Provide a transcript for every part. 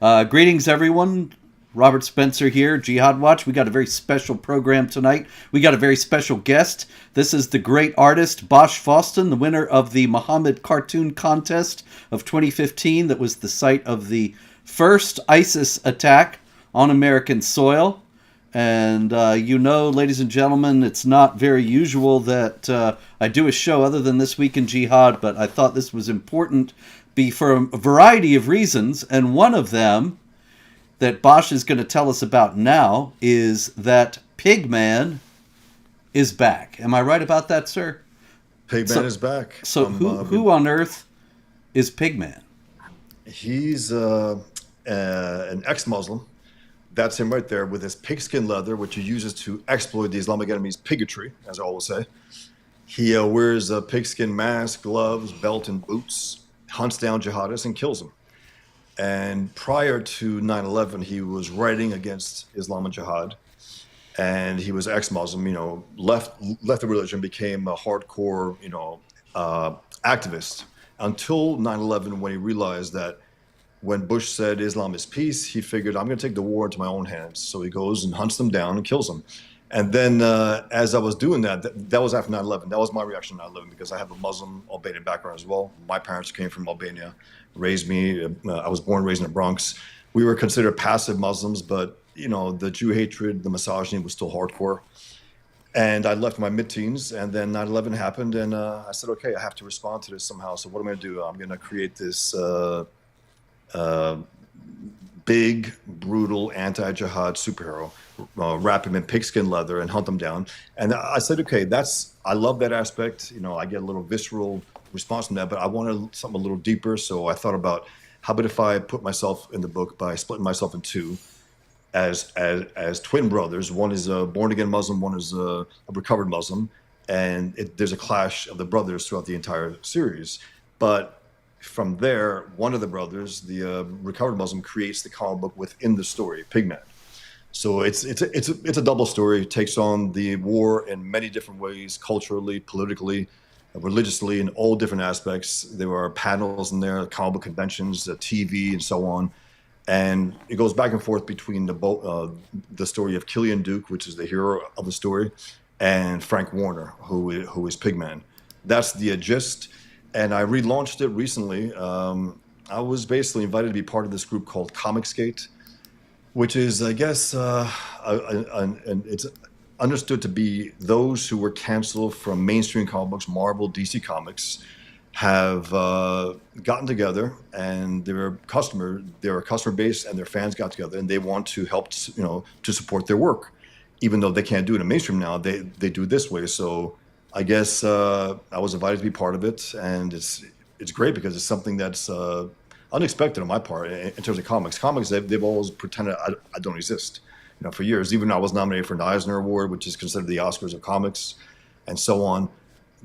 Greetings, everyone. Robert Spencer here, Jihad Watch. We got a very special program tonight. We got a very special guest. This is the great artist Bosch Fawstin, the winner of the Muhammad Cartoon Contest of 2015 that was the site of the first ISIS attack on American soil. And ladies and gentlemen, it's not very usual that I do a show other than This Week in Jihad, but I thought this was important for a variety of reasons, and one of them that Bosch is going to tell us about now is that Pigman is back. Am I right about that, sir? Pigman is back. So who on earth is Pigman? He's an ex-Muslim. That's him right there with his pigskin leather, which he uses to exploit the Islamic enemy's bigotry, as I always say. He wears a pigskin mask, gloves, belt, and boots, hunts down jihadists, and kills them. And prior to 9/11, he was writing against Islam and jihad, and he was ex-Muslim. Left the religion, became a hardcore, activist until 9/11, when he realized that when Bush said Islam is peace, he figured, I'm going to take the war into my own hands. So he goes and hunts them down and kills them. And then as I was doing that was after 9/11. That was my reaction to 9/11, because I have a Muslim Albanian background as well. My parents came from Albania, raised me. I was born and raised in the Bronx. We were considered passive Muslims, but the Jew hatred, the misogyny was still hardcore. And I left my mid-teens, and then 9/11 happened, and I said, okay, I have to respond to this somehow. So what am I going to do? I'm going to create this big, brutal, anti-jihad superhero, wrap him in pigskin leather and hunt him down. And I said, okay, I love that aspect. I get a little visceral response from that, but I wanted something a little deeper. So I thought about, how about if I put myself in the book by splitting myself in two as twin brothers. One is a born-again Muslim, one is a recovered Muslim. And there's a clash of the brothers throughout the entire series. But from there, one of the brothers, the recovered Muslim, creates the comic book within the story, Pigman. So it's a double story. It takes on the war in many different ways, culturally, politically, religiously, in all different aspects. There are panels in there, comic book conventions, TV, and so on. And it goes back and forth between the story of Killian Duke, which is the hero of the story, and Frank Warner, who is Pigman. That's the gist. And I relaunched it recently. I was basically invited to be part of this group called Comicsgate, which is, I guess, it's understood to be those who were canceled from mainstream comic books, Marvel, DC Comics, have gotten together, and their customer base and their fans got together, and they want to help, to support their work, even though they can't do it in mainstream now. They do it this way. So I guess I was invited to be part of it, and it's great because it's something that's unexpected on my part in terms of comics. Comics, they've always pretended I don't exist, for years. Even I was nominated for an Eisner Award, which is considered the Oscars of comics, and so on.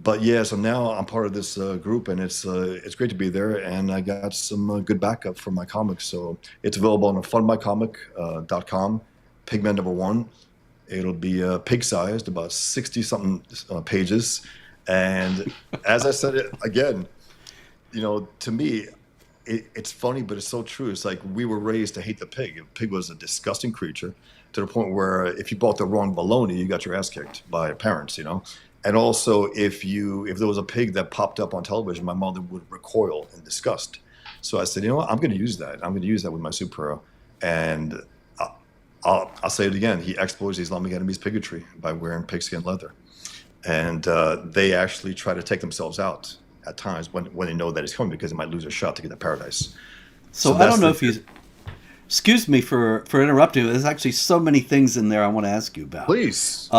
But yeah, so now I'm part of this group, and it's great to be there, and I got some good backup for my comics. So it's available on fundmycomic.com, Pigman #1. It'll be pig-sized, about 60-something pages. And as I said it again, to me, it's funny, but it's so true. It's like we were raised to hate the pig. The pig was a disgusting creature, to the point where if you bought the wrong bologna, you got your ass kicked by parents, And also, if there was a pig that popped up on television, my mother would recoil in disgust. So I said, what? I'm going to use that. I'm going to use that with my superhero. And I'll say it again. He exploits the Islamic enemy's bigotry by wearing pigskin leather. And they actually try to take themselves out at times when they know that he's coming, because they might lose a shot to get to paradise. So I don't know if you... Excuse me for interrupting. There's actually so many things in there I want to ask you about. Please.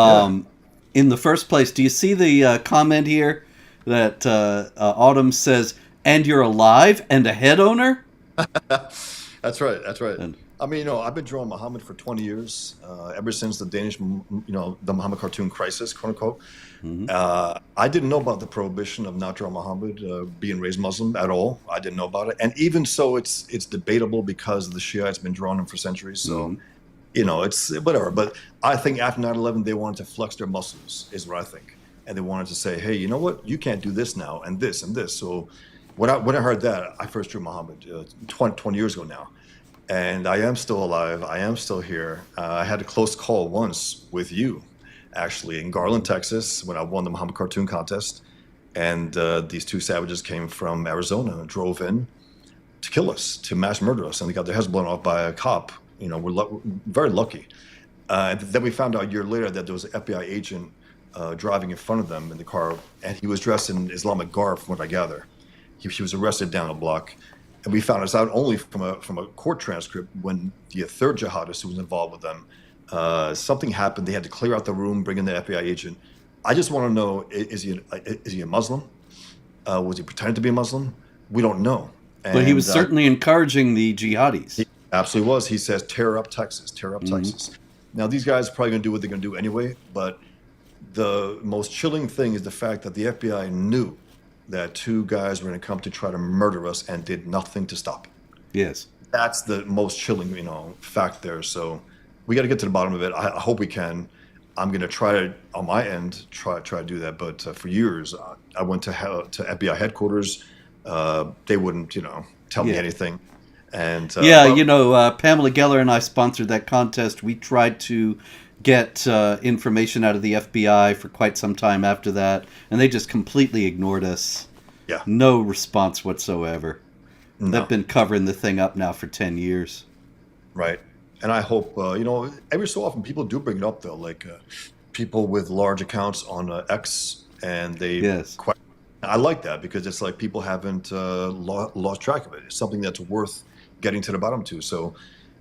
In the first place, do you see the comment here that Autumn says, "And you're alive and a head owner"? That's right. I've been drawing Muhammad for 20 years, ever since the Danish, the Muhammad cartoon crisis, quote unquote. Mm-hmm. I didn't know about the prohibition of not drawing Muhammad, being raised Muslim at all. I didn't know about it. And even so, it's debatable because the Shiites been drawing him for centuries. So, it's whatever. But I think after 9/11, they wanted to flex their muscles, is what I think. And they wanted to say, hey, you know what? You can't do this now, and this, and this. So when I heard that, I first drew Muhammad 20 years ago now. and I am still alive. I am still here. I had a close call once with you, actually, in Garland, Texas, when I won the Muhammad Cartoon Contest. And these two savages came from Arizona and drove in to kill us, to mass murder us, and they got their heads blown off by a cop. We're very lucky. Then we found out a year later that there was an FBI agent driving in front of them in the car, and he was dressed in Islamic garb, from what I gather. He was arrested down a block. And we found this out only from a court transcript when the third jihadist who was involved with them, something happened. They had to clear out the room, bring in the FBI agent. I just want to know, is he a Muslim? Was he pretending to be a Muslim? We don't know. But he was certainly encouraging the jihadis. He absolutely was. He says, tear up Texas, tear up Texas. Now, these guys are probably going to do what they're going to do anyway, but the most chilling thing is the fact that the FBI knew that two guys were going to come to try to murder us and did nothing to stop it. Yes. That's the most chilling, fact there. So we got to get to the bottom of it. I hope we can. I'm going to try to, on my end, try to do that. But for years, I went to FBI headquarters. They wouldn't, tell me anything. And Pamela Geller and I sponsored that contest. We tried to get information out of the FBI for quite some time after that, and they just completely ignored us. Yeah. No response whatsoever. No. They've been covering the thing up now for 10 years. Right. And I hope, every so often people do bring it up, though, like people with large accounts on X, and they I like that because it's like people haven't lost track of it. It's something that's worth getting to the bottom to. So,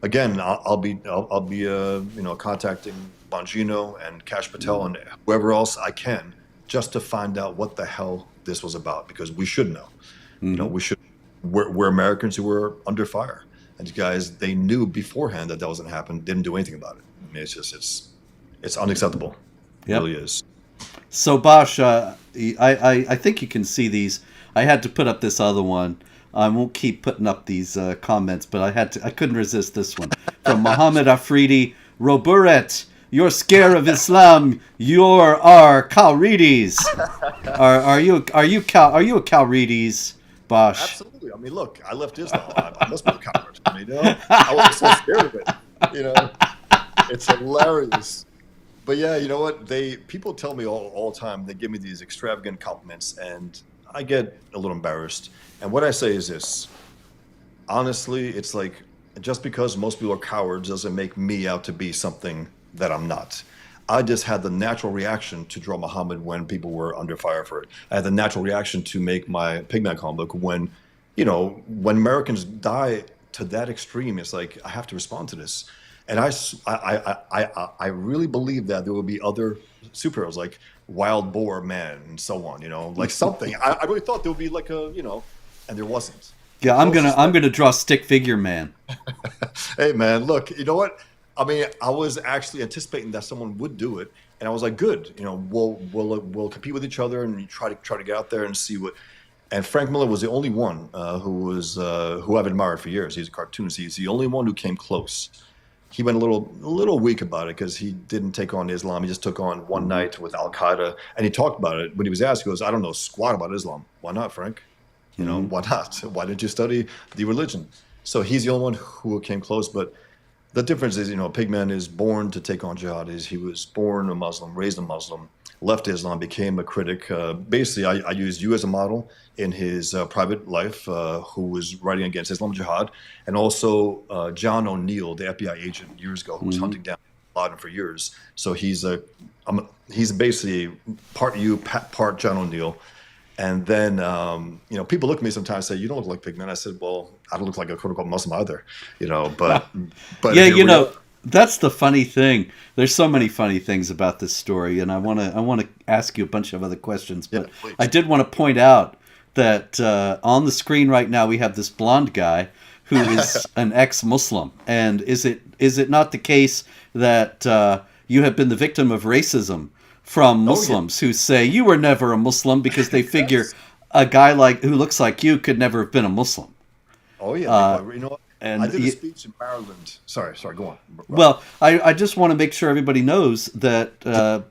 again, I'll be contacting Bongino and Kash Patel and whoever else I can just to find out what the hell this was about, because we should know. We should. We're Americans who were under fire, and these guys, they knew beforehand that was going to happen, didn't do anything about it. I mean, it's unacceptable. It really is. So Bosch, I think you can see these. I had to put up this other one. I won't keep putting up these comments, but I couldn't resist this one from Muhammad Afridi. Roburet, you're scared of Islam. You're our Cowreedies. Are you a Cowreedies, Bosch? Absolutely. I mean, look, I left Islam. I must be a coward. I was so scared of it. It's hilarious. But yeah, you know what? People tell me all the time. They give me these extravagant compliments, and I get a little embarrassed. And what I say is this: honestly, it's like, just because most people are cowards doesn't make me out to be something that I'm not. I just had the natural reaction to draw Muhammad when people were under fire for it. I had the natural reaction to make my Pigman comic book when Americans die to that extreme. It's like, I have to respond to this. And I really believe that there will be other superheroes like Wild Boar Man and so on, like something. I really thought there would be like and there wasn't. Yeah, I'm gonna draw Stick Figure Man. Hey man, look, you know what? I mean, I was actually anticipating that someone would do it, and I was like, good, we'll compete with each other and try to get out there and see what. And Frank Miller was the only one who I've admired for years. He's a cartoonist. He's the only one who came close. He went a little weak about it because he didn't take on Islam. He just took on one night with Al Qaeda, and he talked about it when he was asked. He goes, "I don't know squat about Islam. Why not, Frank? Why not? Why didn't you study the religion?" So he's the only one who came close. But the difference is, Pigman is born to take on jihadis. He was born a Muslim, raised a Muslim, left Islam, became a critic. Basically, I used you as a model in his private life, who was writing against Islam Jihad, and also John O'Neill, the FBI agent years ago, who was hunting down Bin Laden for years. So he's basically part you, part John O'Neill. And then, people look at me sometimes and say, "You don't look like Pigman." I said, "Well, I don't look like a quote-unquote Muslim either, but yeah, that's the funny thing. There's so many funny things about this story, and I want to ask you a bunch of other questions. But yeah, I did want to point out that on the screen right now we have this blonde guy who is an ex-Muslim. And is it not the case that you have been the victim of racism from Muslims who say you were never a Muslim because they figure a guy who looks like you could never have been a Muslim? Oh yeah, and I did a speech in Maryland. Sorry, go on. Well, I just want to make sure everybody knows that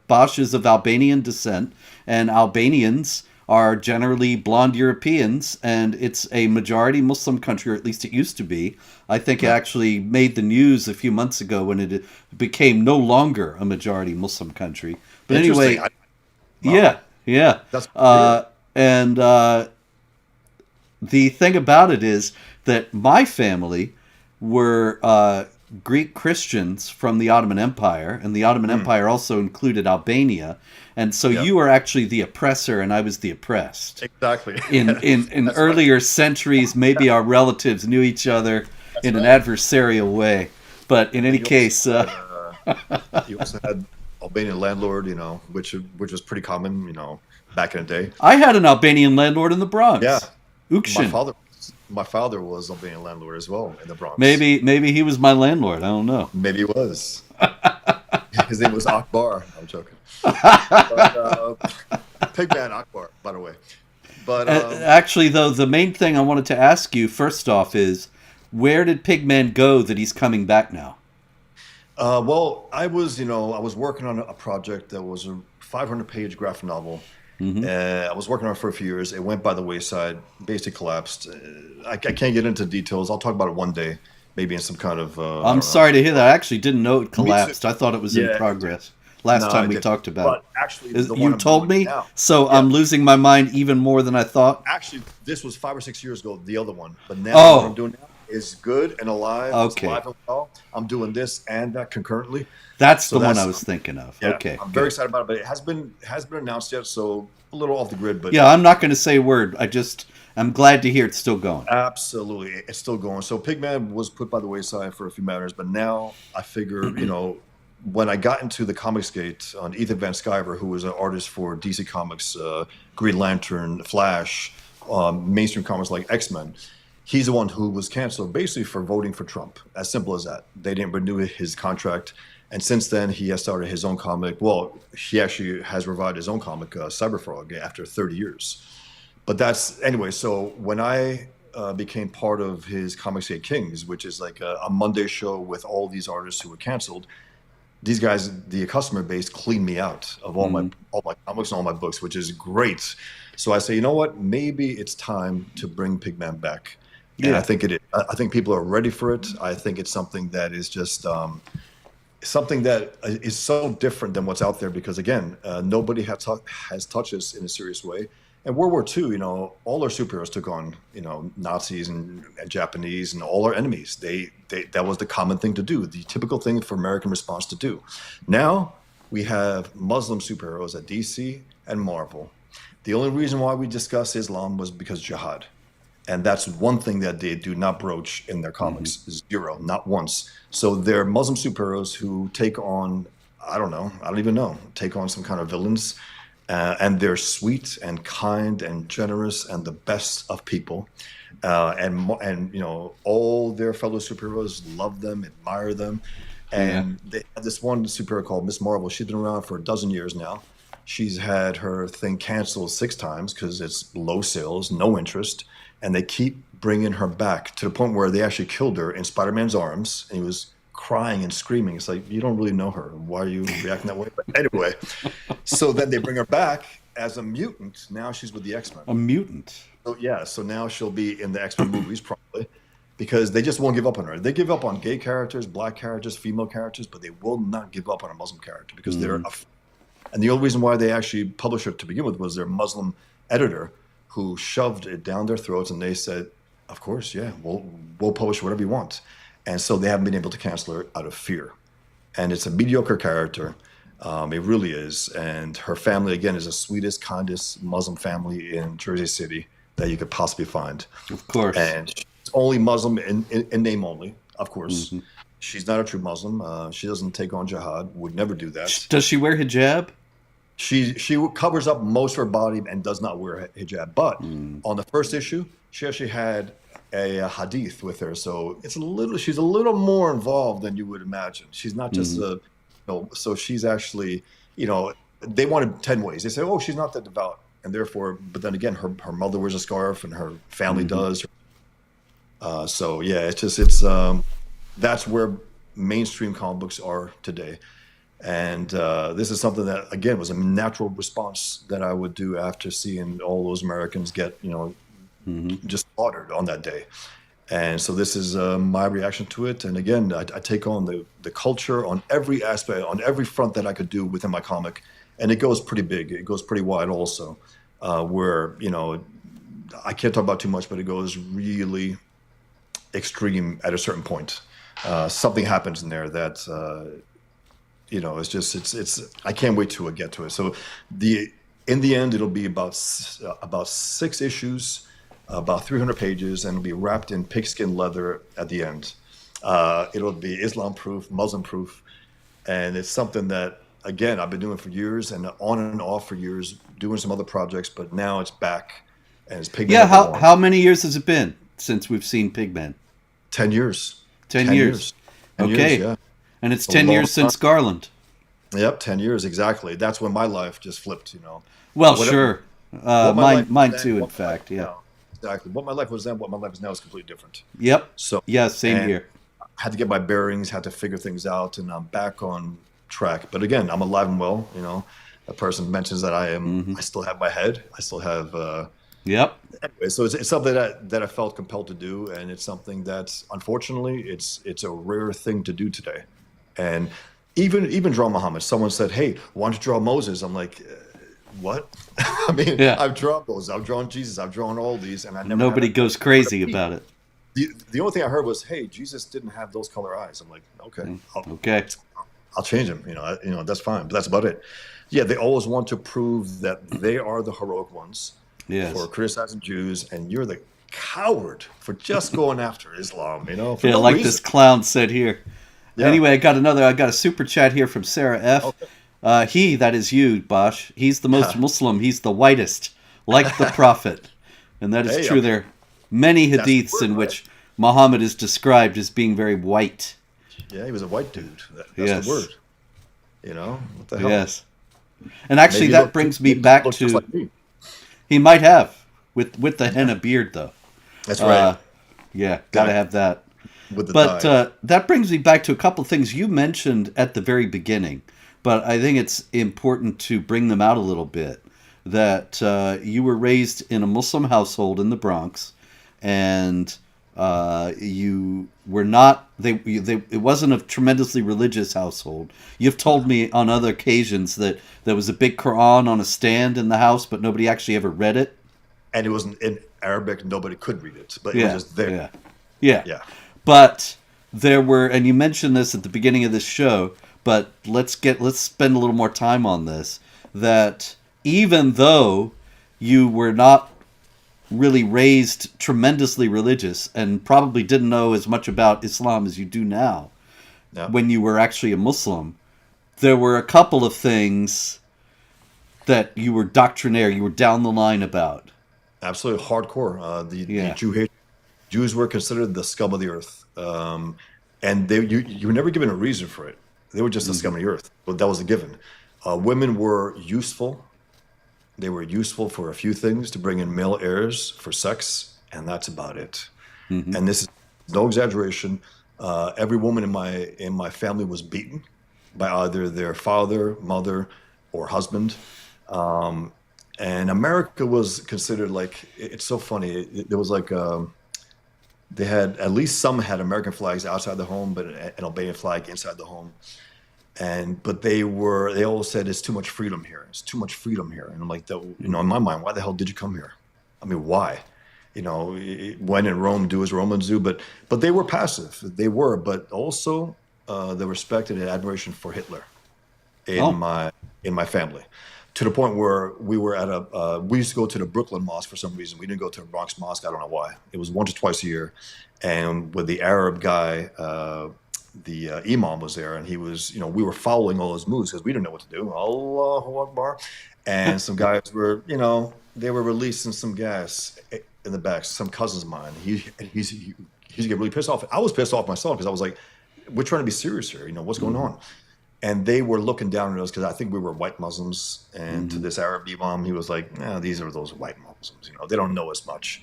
Bosch is of Albanian descent, and Albanians are generally blonde Europeans, and it's a majority Muslim country, or at least it used to be. I think it actually made the news a few months ago when it became no longer a majority Muslim country. But anyway, Wow. yeah, yeah. That's weird. And the thing about it is that my family were Greek Christians from the Ottoman Empire, and the Ottoman Empire also included Albania. And so Yep. you were actually the oppressor, and I was the oppressed. Exactly. In That's earlier centuries, maybe our relatives knew each other in an adversarial way. But in any You case, you also had Albanian landlord, which was pretty common, back in the day. I had an Albanian landlord in the Yeah, Bronx, my Ukshin. father, my father was Albanian landlord as well in the Bronx. Maybe he was my landlord. I don't know. Maybe he was. His name was Akbar. I'm joking. But, Pigman Akbar, by the way. But Actually, though, the main thing I wanted to ask you first off is, where did Pigman go that he's coming back now? well, I was working on a project that was a 500-page graphic novel. I was working on it for a few years. It went by the wayside, basically collapsed. I can't get into details. I'll talk about it one day, maybe in some kind of. I I'm don't know. sorry to hear that. I actually didn't know it too. collapsed. I thought it was in Yeah. progress last No, time I we didn't. talked about But it. actually, the one You I'm told doing me, now. so Yeah. I'm losing my mind even more than I thought. Actually, this was 5 or 6 years ago, the other one. But now Oh. what I'm doing now is good and alive. It's Okay. alive and well. I'm doing this and that concurrently. That's So the one that's I was thinking of. yeah. Okay. I'm very good. excited about it, but it hasn't been announced yet, so a little off the grid. But Yeah, I'm not going to say a word. I'm glad to hear it's still going. absolutely, it's still going. So Pigman was put by the wayside for a few matters, but now I figure, when I got into the Comicsgate on Ethan Van Sciver, who was an artist for DC Comics, Green Lantern, Flash, mainstream comics like X-Men, he's the one who was canceled basically for voting for Trump. As simple as that. They didn't renew his contract. And since then, he has started his own comic. Well, he actually has revived his own comic, Cyberfrog, after 30 years. But that's anyway. So when I became part of his Comicsgate Kings, which is like a Monday show with all these artists who were canceled, these guys, the customer base, cleaned me out of all my comics and all my books, which is great. So I say, you know what? Maybe it's time to bring Pigman back. And Yeah. I think it is. I think people are ready for it. I think it's something that is just something that is so different than what's out there because again, nobody has touched this in a serious way. And World War II, all our superheroes took on, Nazis and Japanese and all our enemies. That was the common thing to do, the typical thing for American response to do. Now we have Muslim superheroes at DC and Marvel. The only reason why we discuss Islam was because jihad. And that's one thing that they do not broach in their comics. Zero, not once. So they're Muslim superheroes who take on, I don't even know, take on some kind of villains. And they're sweet and kind and generous and the best of people. And all their fellow superheroes love them, admire them. And they have this one superhero called Miss Marvel. She's been around for a dozen years now. She's had her thing canceled 6 times because it's low sales, no interest. And they keep bringing her back to the point where they actually killed her in Spider-Man's arms. And he was crying and screaming. It's like, you don't really know her. Why are you reacting that way? But anyway, so then they bring her back as a mutant. Now she's with the X-Men. A mutant. So now she'll be in the X-Men movies probably because they just won't give up on her. They give up on gay characters, black characters, female characters, but they will not give up on a Muslim character because they're and the only reason why they actually published her to begin with was their Muslim editor who shoved it down their throats, and they said, of course, yeah, we'll publish whatever you want. And so they haven't been able to cancel her out of fear. And it's a mediocre character. It really is. And her family, again, is the sweetest, kindest Muslim family in Jersey City that you could possibly find. Of course. And she's only Muslim in name only, of course. She's not a true Muslim. She doesn't take on jihad, would never do that. Does she wear hijab? She covers up most of her body and does not wear hijab. But on the first issue, she actually had a hadith with her, so she's a little more involved than you would imagine. She's not just so she's actually, they wanted 10 ways. They say, oh, she's not that devout, and therefore, but then again, her mother wears a scarf and her family does. So yeah, it's that's where mainstream comic books are today. And this is something that, again, was a natural response that I would do after seeing all those Americans get, just slaughtered on that day. And so this is my reaction to it. And again, I take on the culture on every aspect, on every front that I could do within my comic. And it goes pretty big. It goes pretty wide also, where, I can't talk about too much, but it goes really extreme at a certain point. Something happens in there that, it's I can't wait to get to it. So in the end, it'll be about 6 issues, about 300 pages, and it'll be wrapped in pigskin leather at the end. It'll be Islam proof, Muslim proof, and it's something that, again, I've been doing for years and on and off for years, doing some other projects, but now it's back, and it's Pigman. Yeah, how many years has it been since we've seen Pigman? 10 years. 10 years. 10 okay. years, yeah. And it's 10 years since Garland. Yep, 10 years, exactly. That's when my life just flipped, Well, sure. Mine too, then, in fact, yeah. Exactly. What my life was then, what my life is now is completely different. Yep. So yeah, same here. I had to get my bearings, had to figure things out, and I'm back on track. But again, I'm alive and well. A person mentions that I am. I still have my head. I still have. Yep. Anyway, so it's something that I felt compelled to do, and it's something that, unfortunately, it's a rare thing to do today. And even draw Muhammad. Someone said, "Hey, why don't you draw Moses?" I'm like, what? I mean, yeah. I've drawn those. I've drawn Jesus. I've drawn all these, and I never. Nobody goes crazy about it. The only thing I heard was, "Hey, Jesus didn't have those color eyes." I'm like, okay, I'll change them. That's fine. But that's about it. Yeah, they always want to prove that they are the heroic ones for criticizing Jews, and you're the coward for just going after Islam. For no like reason. This clown said here. Yeah. Anyway, I got a super chat here from Sarah F. Okay. That is you, Bosch. He's the most Muslim. He's the whitest, like the Prophet. And that is true. There are many hadiths in which Muhammad is described as being very white. Yeah, he was a white dude. That's the word. What the hell? Yes. And actually, that brings me back to... Like me. He might have, with the henna beard, though. That's right. Yeah, got to have that. But that brings me back to a couple of things you mentioned at the very beginning, but I think it's important to bring them out a little bit. That you were raised in a Muslim household in the Bronx, and you were not. It wasn't a tremendously religious household. You've told me on other occasions that there was a big Quran on a stand in the house, but nobody actually ever read it. And it wasn't in Arabic. Nobody could read it, but it was just there. Yeah. But there were, and you mentioned this at the beginning of this show, but let's spend a little more time on this, that even though you were not really raised tremendously religious and probably didn't know as much about Islam as you do now, when you were actually a Muslim, there were a couple of things that you were doctrinaire, you were down the line about. Absolutely hardcore. The Jews were considered the scum of the earth, and you were never given a reason for it. They were just the scum of the earth, but that was a given. Women were useful. They were useful for a few things, to bring in male heirs for sex, and that's about it. And this is no exaggeration. Every woman in my family was beaten by either their father, mother, or husband. And America was considered like, it's so funny. There was like, they had, at least some had American flags outside the home, but an Albanian flag inside the home. But they all said, it's too much freedom here. It's too much freedom here. And I'm like, in my mind, why the hell did you come here? I mean, why? When in Rome, do as Romans do. But they were passive. They were, but also the respect and admiration for Hitler in my family. To the point where we used to go to the Brooklyn Mosque for some reason. We didn't go to the Bronx Mosque. I don't know why. It was once or twice a year. And with the Arab guy, the imam was there, and he was, we were following all his moves because we didn't know what to do. Allahu Akbar. And some guys were, they were releasing some gas in the back, some cousins of mine. He's get really pissed off. I was pissed off myself because I was like, we're trying to be serious here. What's going on? And they were looking down at us because I think we were white Muslims. And to this Arab imam, he was like, these are those white Muslims. They don't know as much.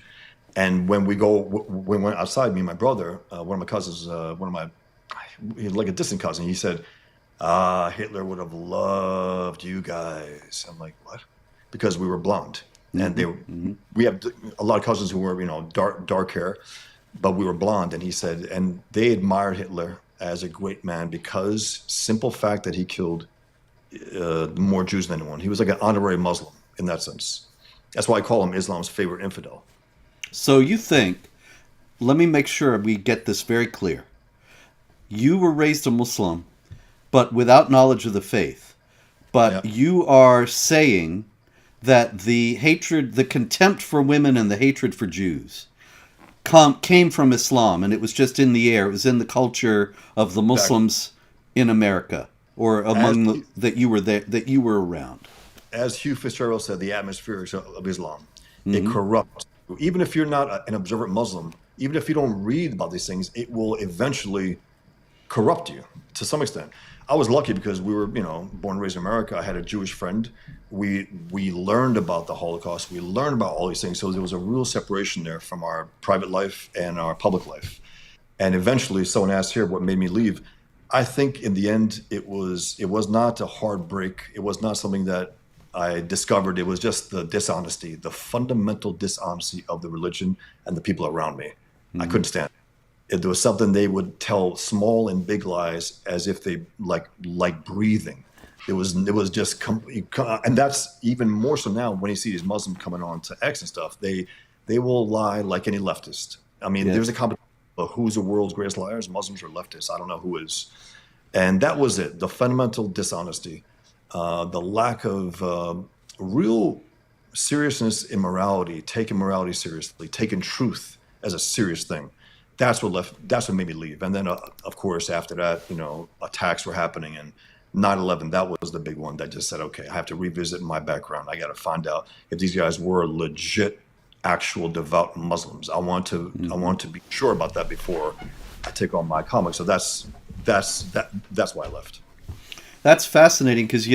And when we went outside, me and my brother, one of my cousins, he had like a distant cousin, he said, Hitler would have loved you guys. I'm like, what? Because we were blonde, and we have a lot of cousins who were, dark hair, but we were blonde. And he said, and they admired Hitler as a great man because simple fact that he killed more Jews than anyone. He was like an honorary Muslim in that sense. That's why I call him Islam's favorite infidel. So you think, let me make sure we get this very clear. You were raised a Muslim, but without knowledge of the faith. But Yeah. you are saying that the hatred, the contempt for women and the hatred for Jews came from Islam, and it was just in the air. It was in the culture of the Muslims in America, or among that you were there, that you were around. As Hugh Fitzgerald said, the atmosphere of Islam, it corrupts. Even if you're not an observant Muslim, even if you don't read about these things, it will eventually corrupt you to some extent. I was lucky because we were, born and raised in America. I had a Jewish friend. We learned about the Holocaust. We learned about all these things. So there was a real separation there from our private life and our public life. And eventually, someone asked here what made me leave. I think in the end, it was not a hard break. It was not something that I discovered. It was just the dishonesty, the fundamental dishonesty of the religion and the people around me. I couldn't stand it. There was something they would tell small and big lies as if they like breathing. It was just, and that's even more so now when you see these Muslims coming on to X and stuff. They will lie like any leftist. I mean, there's a competition of who's the world's greatest liars, Muslims or leftists. I don't know who is. And that was it. The fundamental dishonesty, the lack of real seriousness in morality, taking morality seriously, taking truth as a serious thing. That's what made me leave. And then, of course, after that, attacks were happening, and 9/11, that was the big one that just said, okay, I have to revisit my background. I got to find out if these guys were legit, actual devout Muslims. I want to be sure about that before I take on my comic. So that's why I left. That's fascinating because,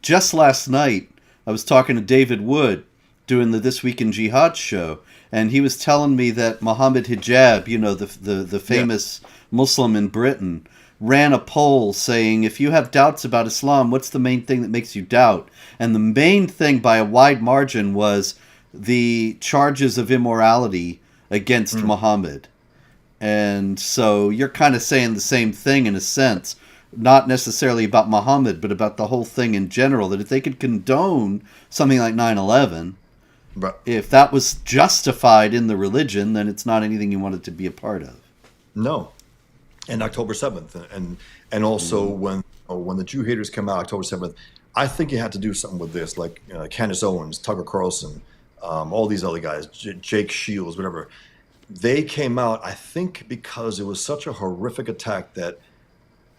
just last night I was talking to David Wood doing the This Week in Jihad show, and he was telling me that Mohammed Hijab, the famous Muslim in Britain, ran a poll saying, if you have doubts about Islam, what's the main thing that makes you doubt? And the main thing by a wide margin was the charges of immorality against Muhammad. And so you're kind of saying the same thing in a sense, not necessarily about Muhammad, but about the whole thing in general, that if they could condone something like 9/11, But if that was justified in the religion, then it's not anything you wanted to be a part of. no. And October 7th, and also when the Jew haters came out October 7th, I think you had to do something with this, like Candace Owens, Tucker Carlson, all these other guys, Jake Shields, whatever. They came out, I think, because it was such a horrific attack that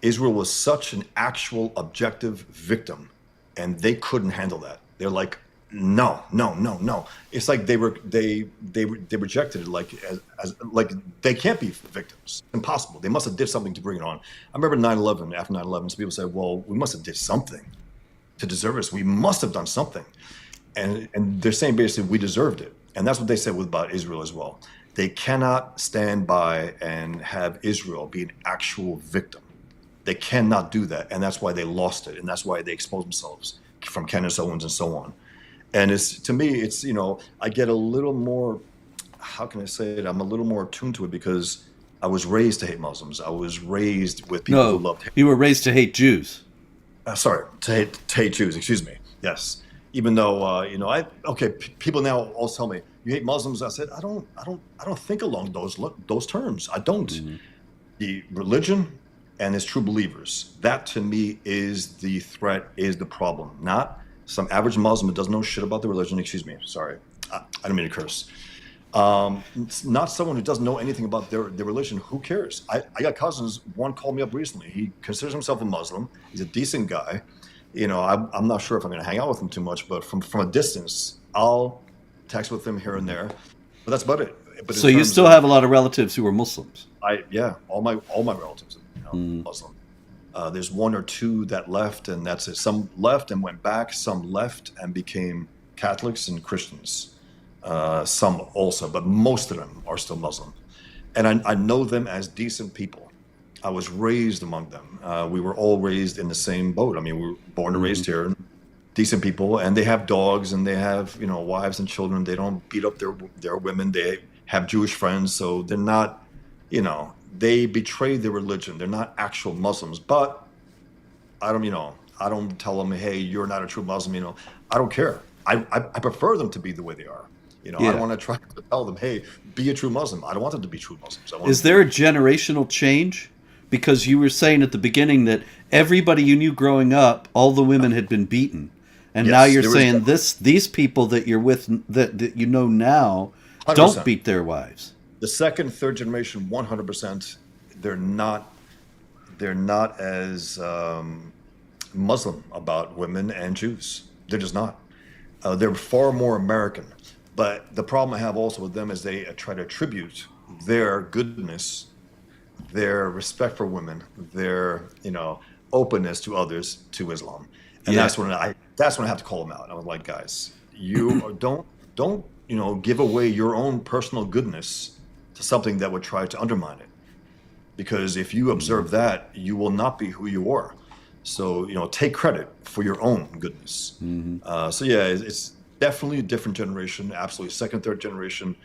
Israel was such an actual objective victim, and they couldn't handle that. They're like, no. It's like they rejected it as like they can't be victims. Impossible. They must have did something to bring it on. I remember 9/11. After 9/11, some people said, "Well, we must have did something to deserve this. We must have done something," and they're saying basically we deserved it, and that's what they said about Israel as well. They cannot stand by and have Israel be an actual victim. They cannot do that, and that's why they lost it, and that's why they exposed themselves from Candace Owens and so on. And to me, I get a little more, how can I say it? I'm a little more attuned to it because I was raised to hate Muslims. I was raised with people who loved hate. You were raised to hate Jews. To hate Jews, excuse me. Yes. Even though, people now also tell me, you hate Muslims. I said, I don't think along those terms. I don't. Mm-hmm. The religion and its true believers, that to me is the threat, is the problem, not some average Muslim who doesn't know shit about the religion. Excuse me. Sorry. I don't mean to curse. It's not someone who doesn't know anything about their religion. Who cares? I got cousins. One called me up recently. He considers himself a Muslim. He's a decent guy. I'm not sure if I'm going to hang out with him too much, but from a distance, I'll text with him here and there. But that's about it. But so you still have a lot of relatives who are Muslims? All my relatives are Muslim. There's one or two that left, and that's it. Some left and went back. Some left and became Catholics and Christians. Some also, but most of them are still Muslim. And I know them as decent people. I was raised among them. We were all raised in the same boat. I mean, we were born and raised here, decent people, and they have dogs and they have, wives and children. They don't beat up their women. They have Jewish friends, so they're not, they betray their religion. They're not actual Muslims, but I don't tell them, hey, you're not a true Muslim. I don't care. I prefer them to be the way they are. I Yeah. don't want to try to tell them, hey, be a true Muslim. I don't want them to be true Muslims. Is there a generational change? Because you were saying at the beginning that everybody you knew growing up, all the women had been beaten. And Yes, now you're there is saying that. these people that you're with that you know now don't 100%. beat their wives. The second, third generation, 100%, they're not as Muslim about women and Jews. They're just not. They're far more American. But the problem I have also with them is they try to attribute their goodness, their respect for women, their openness to others to Islam, and Yeah. that's when I have to call them out. I was like, guys, you don't give away your own personal goodness to something that would try to undermine it. Because if you observe that, you will not be who you are. So take credit for your own goodness. So yeah, it's definitely a different generation. Absolutely, second, third generation.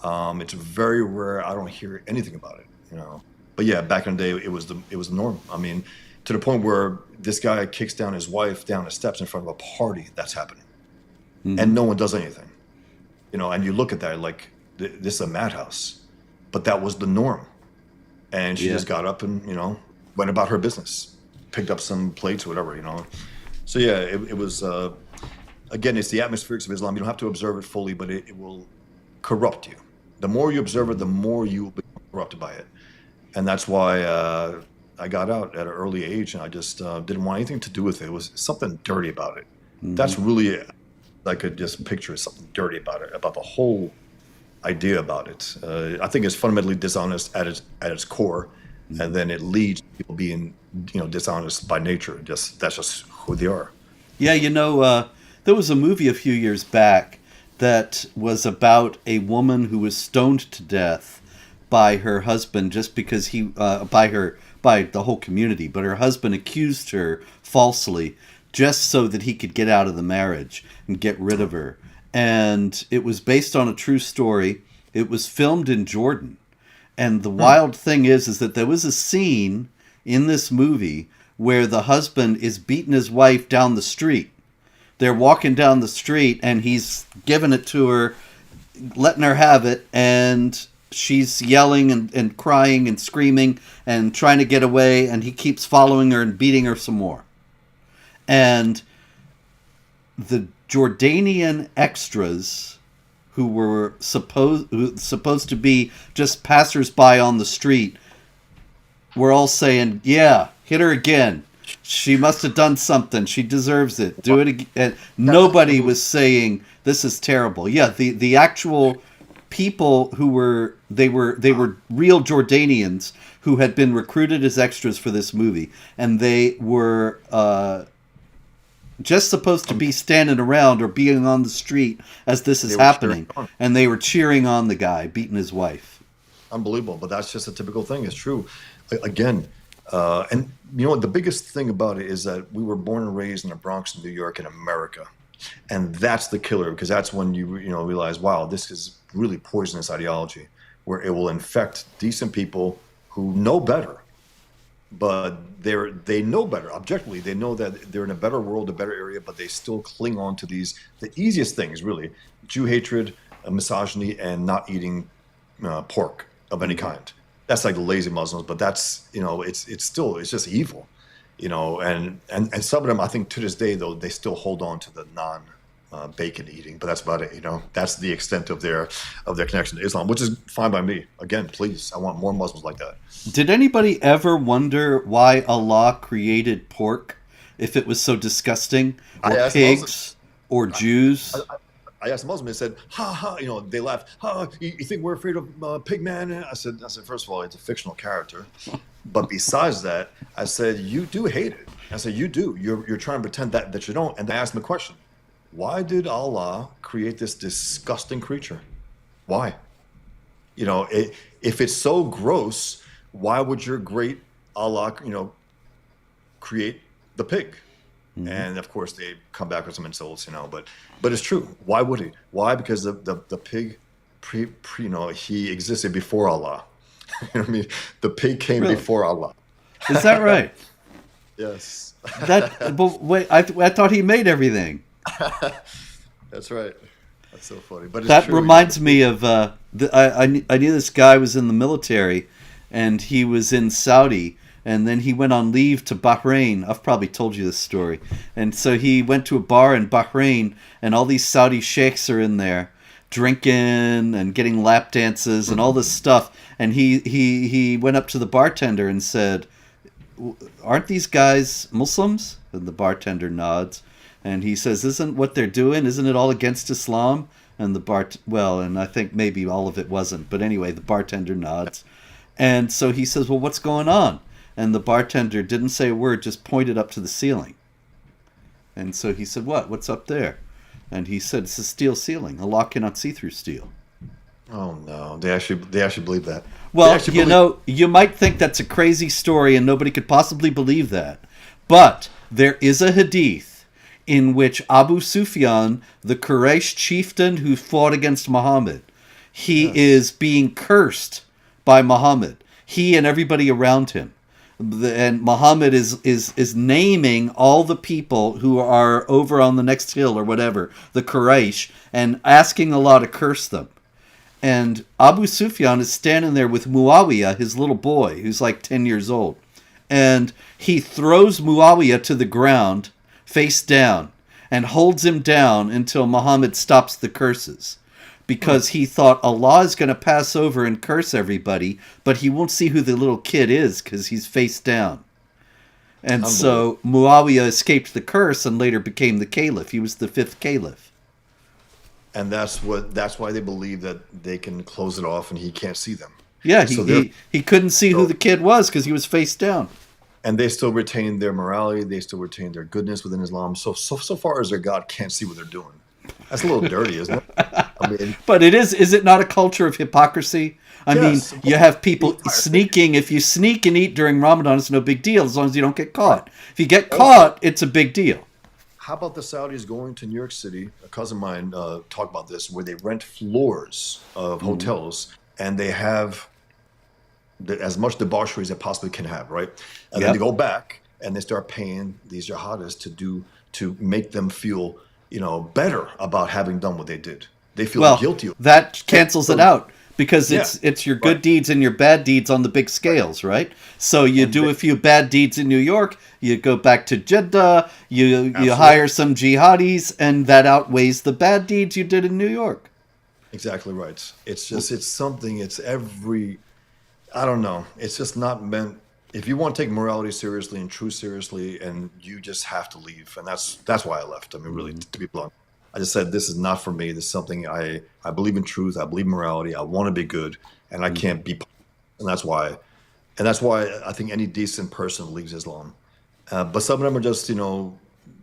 It's very rare. I don't hear anything about it. But yeah, back in the day, it was the norm. I mean, to the point where this guy kicks down his wife down the steps in front of a party that's happening, and no one does anything. And you look at that like this is a madhouse, but that was the norm. And she Yeah. just got up and went about her business, picked up some plates or whatever. So yeah, it was again, it's the atmospherics of Islam. You don't have to observe it fully, but it will corrupt you. The more you observe it, the more you will be corrupted by it. And that's why I got out at an early age, and I just didn't want anything to do with it. It was something dirty about it. That's really, I could just picture something dirty about it, about the whole idea about it. I think it's fundamentally dishonest at its core, and then it leads to people being dishonest by nature. That's just who they are. Yeah, there was a movie a few years back that was about a woman who was stoned to death by her husband just because by the whole community, but her husband accused her falsely just so that he could get out of the marriage and get rid of her. And it was based on a true story. It was filmed in Jordan. And the wild thing is that there was a scene in this movie where the husband is beating his wife down the street. They're walking down the street and he's giving it to her, letting her have it, and she's yelling and crying and screaming and trying to get away, and he keeps following her and beating her some more. And the Jordanian extras who were supposed to be just passersby on the street were all saying, yeah, hit her again. She must have done something. She deserves it. Do it again. And nobody was saying this is terrible. Yeah, the actual people who were real Jordanians who had been recruited as extras for this movie, and they were just supposed to be standing around or being on the street as this is happening, and they were cheering on the guy beating his wife. Unbelievable, but that's just a typical thing. It's true. Again, and the biggest thing about it is that we were born and raised in the Bronx, New York, in America, and that's the killer, because that's when you realize, wow, this is really poisonous ideology, where it will infect decent people who know better, but they know better objectively. They know that they're in a better world, a better area, but they still cling on to the easiest things, really: Jew hatred, misogyny, and not eating pork of any kind. That's like the lazy Muslims, but that's it's just evil, and some of them, I think, to this day, though, they still hold on to the bacon eating, but that's about it. That's the extent of their connection to Islam, which is fine by me. Again, please, I want more Muslims like that. Did anybody ever wonder why Allah created pork if it was so disgusting, or pigs, or Jews? I asked a Muslim, they said, ha ha, they laughed. Ha, you think we're afraid of Pigman? I said, first of all, it's a fictional character. But besides that, I said, you do hate it. I said, you do. You're trying to pretend that you don't. And I asked him a question. Why did Allah create this disgusting creature? Why? If it's so gross, why would your great Allah, create the pig. Mm-hmm. And of course, they come back with some insults, but it's true. Why would he? Why? Because the pig, he existed before Allah. You know what I mean? The pig came Really? before Allah. Is that right? Yes. But wait, I thought he made everything. That's right. That's so funny. But it's That true. reminds me of I knew this guy was in the military, and he was in Saudi, and then he went on leave to Bahrain. I've probably told you this story. And so he went to a bar in Bahrain, and all these Saudi sheikhs are in there drinking and getting lap dances and all this stuff. And he went up to the bartender and said, "Aren't these guys Muslims?" And the bartender nods. And he says, "Isn't what they're doing, isn't it all against Islam?" And and I think maybe all of it wasn't. But anyway, the bartender nods. And so he says, "Well, what's going on?" And the bartender didn't say a word, just pointed up to the ceiling. And so he said, "What's up there?" And he said, "It's a steel ceiling. Allah cannot see through steel." Oh no, they actually believe that. Well, you might think that's a crazy story and nobody could possibly believe that. But there is a hadith in which Abu Sufyan, the Quraysh chieftain who fought against Muhammad, he is being cursed by Muhammad. He and everybody around him. And Muhammad is naming all the people who are over on the next hill or whatever, the Quraysh, and asking Allah to curse them. And Abu Sufyan is standing there with Muawiyah, his little boy, who's like 10 years old. And he throws Muawiyah to the ground, face down, and holds him down until Muhammad stops the curses. Because he thought Allah is going to pass over and curse everybody, but he won't see who the little kid is because he's face down. And so Muawiyah escaped the curse and later became the caliph. He was the 5th caliph. And that's why they believe that they can close it off and he can't see them. Yeah, he couldn't see who the kid was because he was face down. And they still retain their morality. They still retain their goodness within Islam. So far as their God can't see what they're doing. That's a little dirty, isn't it? I mean, but it is. Is it not a culture of hypocrisy? I mean, you have people sneaking. If you sneak and eat during Ramadan, it's no big deal as long as you don't get caught. If you get caught, it's a big deal. How about the Saudis going to New York City? A cousin of mine talked about this, where they rent floors of hotels and they have as much debauchery as they possibly can have, right? And then they go back and they start paying these jihadists to make them feel, better about having done what they did. They feel guilty. That cancels it out because it's your good deeds and your bad deeds on the big scales, right? So you do a few bad deeds in New York, you go back to Jeddah, you hire some jihadis, and that outweighs the bad deeds you did in New York. Exactly right. I don't know. It's just not meant. If you want to take morality seriously and truth seriously, and you just have to leave, and that's why I left. I mean, really, to be blunt, I just said this is not for me. This is something I believe in truth. I believe in morality. I want to be good, and I can't be. And that's why I think any decent person leaves Islam. But some of them are just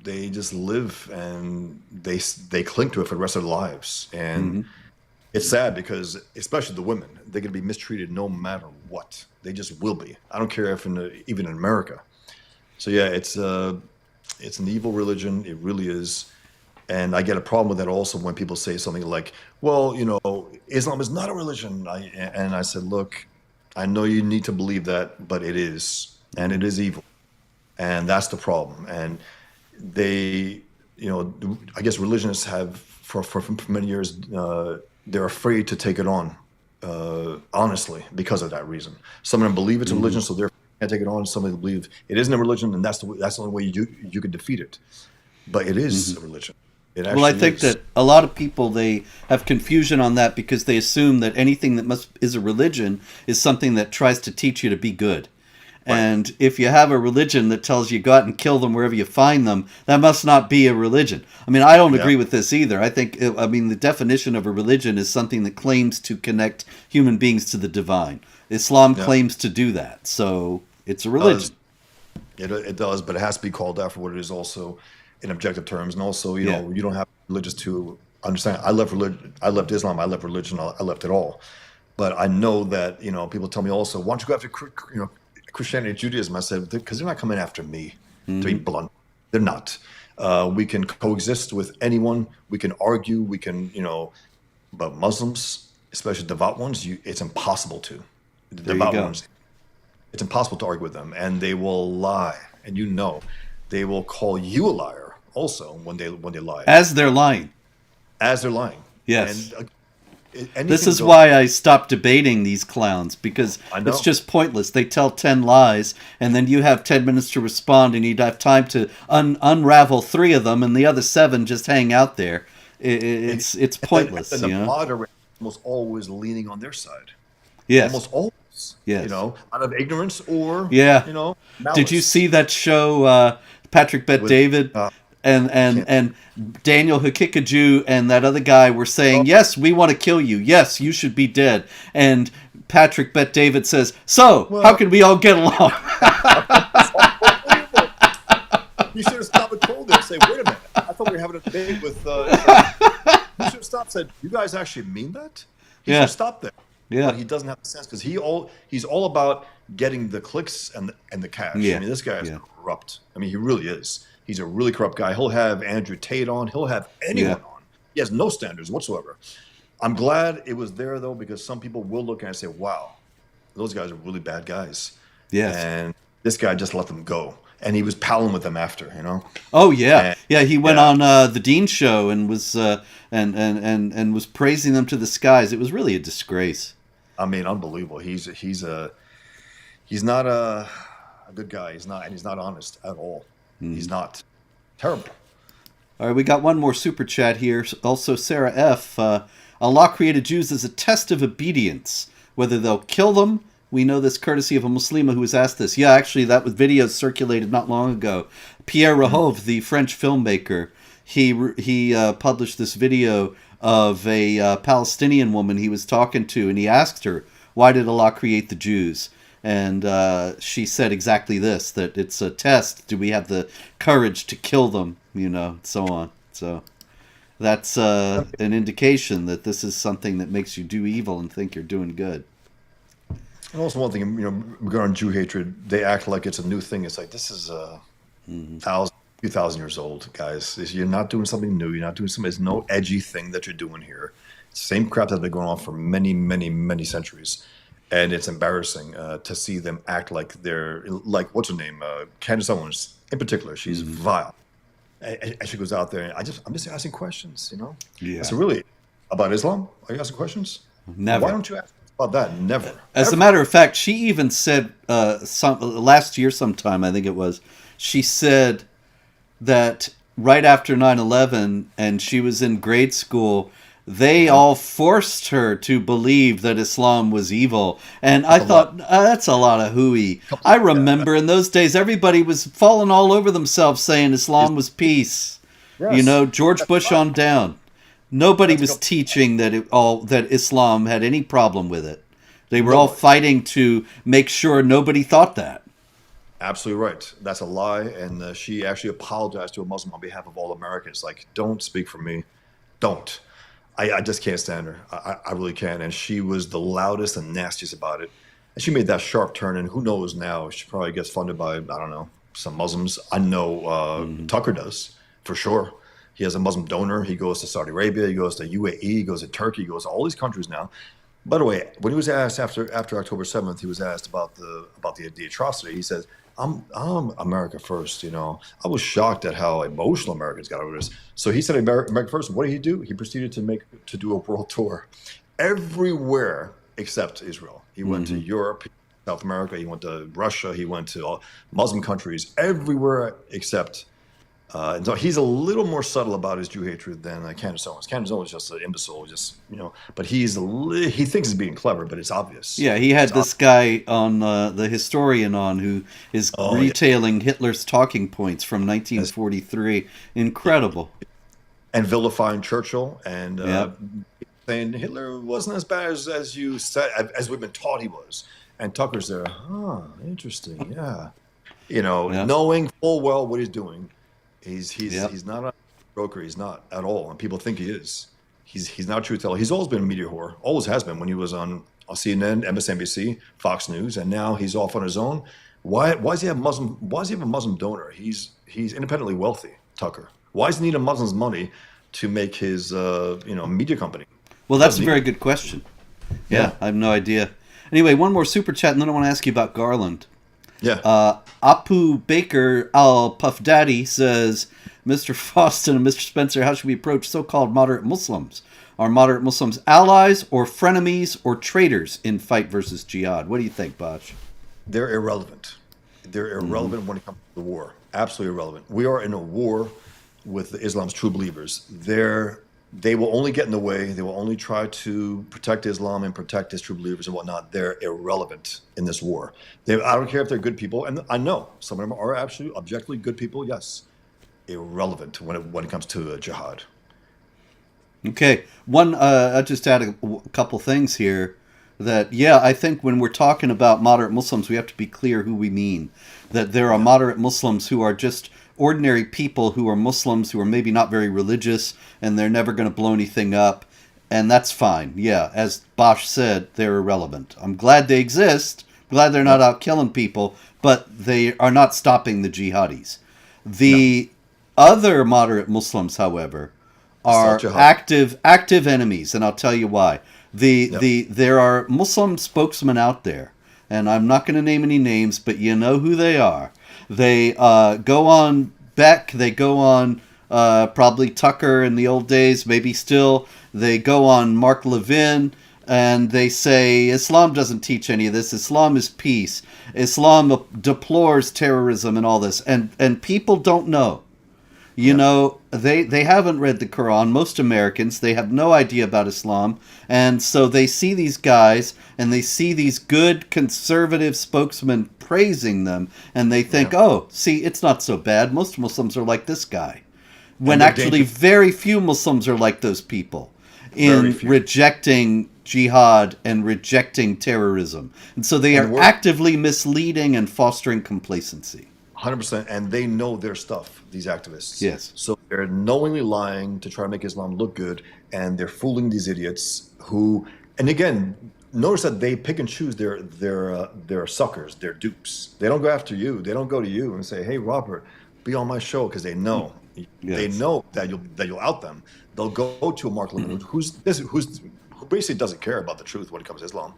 they just live and they cling to it for the rest of their lives, and it's sad because especially the women, they're going to be mistreated no matter what. They just will be. I don't care if even in America. So yeah, it's an evil religion. It really is. And I get a problem with that also when people say something like, well, Islam is not a religion. And I said, look, I know you need to believe that, but it is. And it is evil. And that's the problem. And they, I guess religionists have, for many years, they're afraid to take it on, honestly, because of that reason. Some of them believe it's a religion, so they're can't take it on. Some of them believe it isn't a religion, and that's the only way you can defeat it. But it is a religion. Well, I think that a lot of people, they have confusion on that because they assume that anything that is a religion is something that tries to teach you to be good. Right. And if you have a religion that tells you go out and kill them wherever you find them, that must not be a religion. I mean, I don't agree with this either. I think, the definition of a religion is something that claims to connect human beings to the divine. Islam claims to do that. So it's a religion. It does, but it has to be called out for what it is also in objective terms. And also, you don't have religious to understand. I left religion. I left Islam. I left religion. I left it all. But I know that, people tell me also, why don't you go after, Christianity and Judaism, I said, because they're not coming after me, to be blunt. They're not. We can coexist with anyone. We can argue. We can, but Muslims, especially devout ones, it's impossible to. The There you devout go. ones, it's impossible to argue with them. And they will lie. And they will call you a liar also when they lie. As they're lying. As they're lying. Yes. And This is why I stopped debating these clowns, because I know. it's just pointless. They tell 10 lies, and then you have 10 minutes to respond, and you'd have time to unravel 3 of them, and the other 7 just hang out there. It's pointless, And the moderator almost always leaning on their side. Yes. Almost always. Yes. Out of ignorance or, Yeah. malice. Did you see that show, Patrick Bet-David and Daniel Hikikaju and that other guy were saying, yes, we want to kill you. Yes, you should be dead. And Patrick Bet-David says, how can we all get along? You should have stopped and told them and say, wait a minute. I thought we were having a debate with... you should have stopped and said, you guys actually mean that? He should have stopped there. Yeah. But he doesn't have the sense because he's all about getting the clicks and the cash. Yeah. I mean, this guy is corrupt. I mean, he really is. He's a really corrupt guy. He'll have Andrew Tate on. He'll have anyone on. He has no standards whatsoever. I'm glad it was there, though, because some people will look at it and say, wow, those guys are really bad guys. Yes. And this guy just let them go. And he was palling with them after, Oh yeah, he went on the Dean show and was and was praising them to the skies. It was really a disgrace. I mean, unbelievable. He's not a good guy. He's not honest at all. He's not. Terrible. All right, we got one more super chat here. Also, Sarah F. Allah created Jews as a test of obedience. Whether they'll kill them, we know this courtesy of a Muslima who was asked this. Yeah, actually, that was video circulated not long ago. Pierre Rahove, the French filmmaker, he published this video of a Palestinian woman he was talking to, and he asked her, why did Allah create the Jews? And she said exactly this, that it's a test. Do we have the courage to kill them? So on. So that's an indication that this is something that makes you do evil and think you're doing good. And also one thing, regarding Jew hatred, they act like it's a new thing. It's like, this is a few thousand years old, guys. You're not doing something new. You're not doing something. There's no edgy thing that you're doing here. It's the same crap that's been going on for many, many, many centuries. And it's embarrassing to see them act like they're, like, what's her name? Candace Owens, in particular. She's vile. And she goes out there, and I'm just asking questions, Yeah. So really, about Islam, are you asking questions? Never. Why don't you ask about that? Never. As a matter of fact, she even said last year sometime, I think it was, she said that right after 9/11, and she was in grade school, they all forced her to believe that Islam was evil. And I thought, that's a lot of hooey. I remember in those days, everybody was falling all over themselves saying Islam was peace. Yes. George Bush on down. Nobody was teaching that that Islam had any problem with it. They were all fighting to make sure nobody thought that. Absolutely right. That's a lie. And she actually apologized to a Muslim on behalf of all Americans. Like, don't speak for me. Don't. I just can't stand her. I really can't. And she was the loudest and nastiest about it. And she made that sharp turn. And who knows now? She probably gets funded by, I don't know, some Muslims. I know Tucker does, for sure. He has a Muslim donor. He goes to Saudi Arabia. He goes to UAE. He goes to Turkey. He goes to all these countries now. By the way, when he was asked after October 7th, he was asked about the atrocity. He said, I'm America first, I was shocked at how emotional Americans got over this. So he said America first. What did he do? He proceeded to do a world tour everywhere except Israel. He went to Europe, South America. He went to Russia. He went to all Muslim countries, everywhere except. And so he's a little more subtle about his Jew hatred than Candace Owens. Candace Owens is just an imbecile, but he thinks he's being clever, but it's obvious. Yeah, he had this guy on the historian on who is retailing Hitler's talking points from 1943. Incredible. And vilifying Churchill and saying Hitler wasn't as bad as you said, as we've been taught he was. And Tucker's there, interesting, yeah. Knowing full well what he's doing. He's not a broker. He's not at all, and people think he is. He's not a truth teller. He's always been a media whore. Always has been. When he was on on CNN, MSNBC, Fox News, and now he's off on his own. Why does he have Muslim? Why does he have a Muslim donor? He's independently wealthy, Tucker. Why does he need a Muslim's money to make his media company? Well, that's a very good question. Yeah, I have no idea. Anyway, one more super chat, and then I want to ask you about Garland. Yeah. Apu Baker Al Puff Daddy says, Mr. Fawstin and Mr. Spencer, how should we approach so-called moderate Muslims? Are moderate Muslims allies or frenemies or traitors in fight versus jihad? What do you think, Bosch? They're irrelevant. They're irrelevant when it comes to the war. Absolutely irrelevant. We are in a war with Islam's true believers. They will only get in the way. They will only try to protect Islam and protect his true believers and whatnot. They're irrelevant in this war. I don't care if they're good people, and I know some of them are absolutely objectively good people. Yes, irrelevant when it comes to jihad. Okay, I'll just add a couple things here. That, yeah, I think when we're talking about moderate Muslims, we have to be clear who we mean. That there are moderate Muslims who are just ordinary people who are Muslims, who are maybe not very religious, and they're never going to blow anything up, and that's fine. Yeah, as Bosch said, they're irrelevant. I'm glad they exist, glad they're not out killing people, but they are not stopping the jihadis. The other moderate Muslims, however, are active enemies, and I'll tell you why. There are Muslim spokesmen out there, and I'm not going to name any names, but you know who they are. They go on Beck, they go on probably Tucker in the old days, maybe still. They go on Mark Levin, and they say Islam doesn't teach any of this. Islam is peace. Islam deplores terrorism and all this, and people don't know. You know, they haven't read the Quran. Most Americans, they have no idea about Islam. And so they see these guys and they see these good conservative spokesmen praising them. And they think, oh, see, it's not so bad. Most Muslims are like this guy. When actually very few Muslims are like those people in rejecting jihad and rejecting terrorism. And so they are actively misleading and fostering complacency. 100%, and they know their stuff, these activists. Yes. So they're knowingly lying to try to make Islam look good, and they're fooling these idiots who, and again, notice that they pick and choose their suckers, their dupes. They don't go after you. They don't go to you and say, hey, Robert, be on my show, because they know. Yes. They know that you'll out them. They'll go to a Mark Levin who basically doesn't care about the truth when it comes to Islam,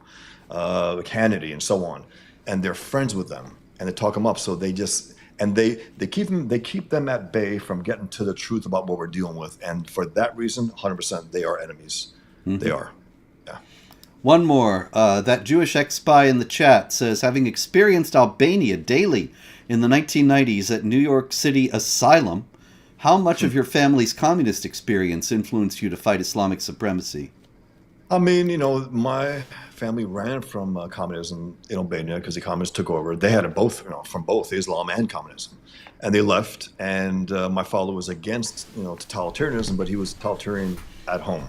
Hannity and so on, and they're friends with them. And they talk them up, so they keep them at bay from getting to the truth about what we're dealing with, and for that reason, 100%, they are enemies. They are. Yeah. One more. That Jewish ex-spy in the chat says, having experienced Albania daily in the 1990s at New York City Asylum, how much of your family's communist experience influenced you to fight Islamic supremacy? I mean, my family ran from communism in Albania because the communists took over. They had it both, from both Islam and communism, and they left. And my father was against, totalitarianism, but he was totalitarian at home,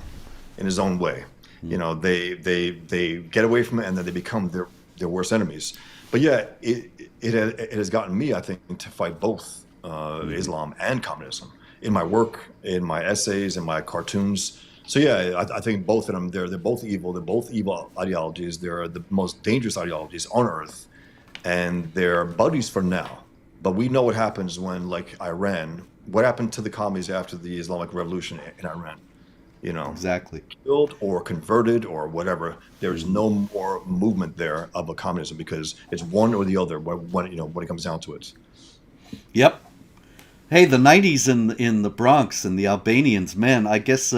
in his own way. They get away from it, and then they become their worst enemies. But yeah, it has gotten me, I think, to fight both Islam and communism in my work, in my essays, in my cartoons. So yeah, I think both of them, they're both evil. They're both evil ideologies. They're the most dangerous ideologies on earth, and they're buddies for now. But we know what happens when, like Iran, what happened to the commies after the Islamic Revolution in Iran? Exactly. Killed or converted or whatever. There's no more movement there of a communism because it's one or the other when it comes down to it. Yep. Hey, the 90s in the Bronx and the Albanians, man, I guess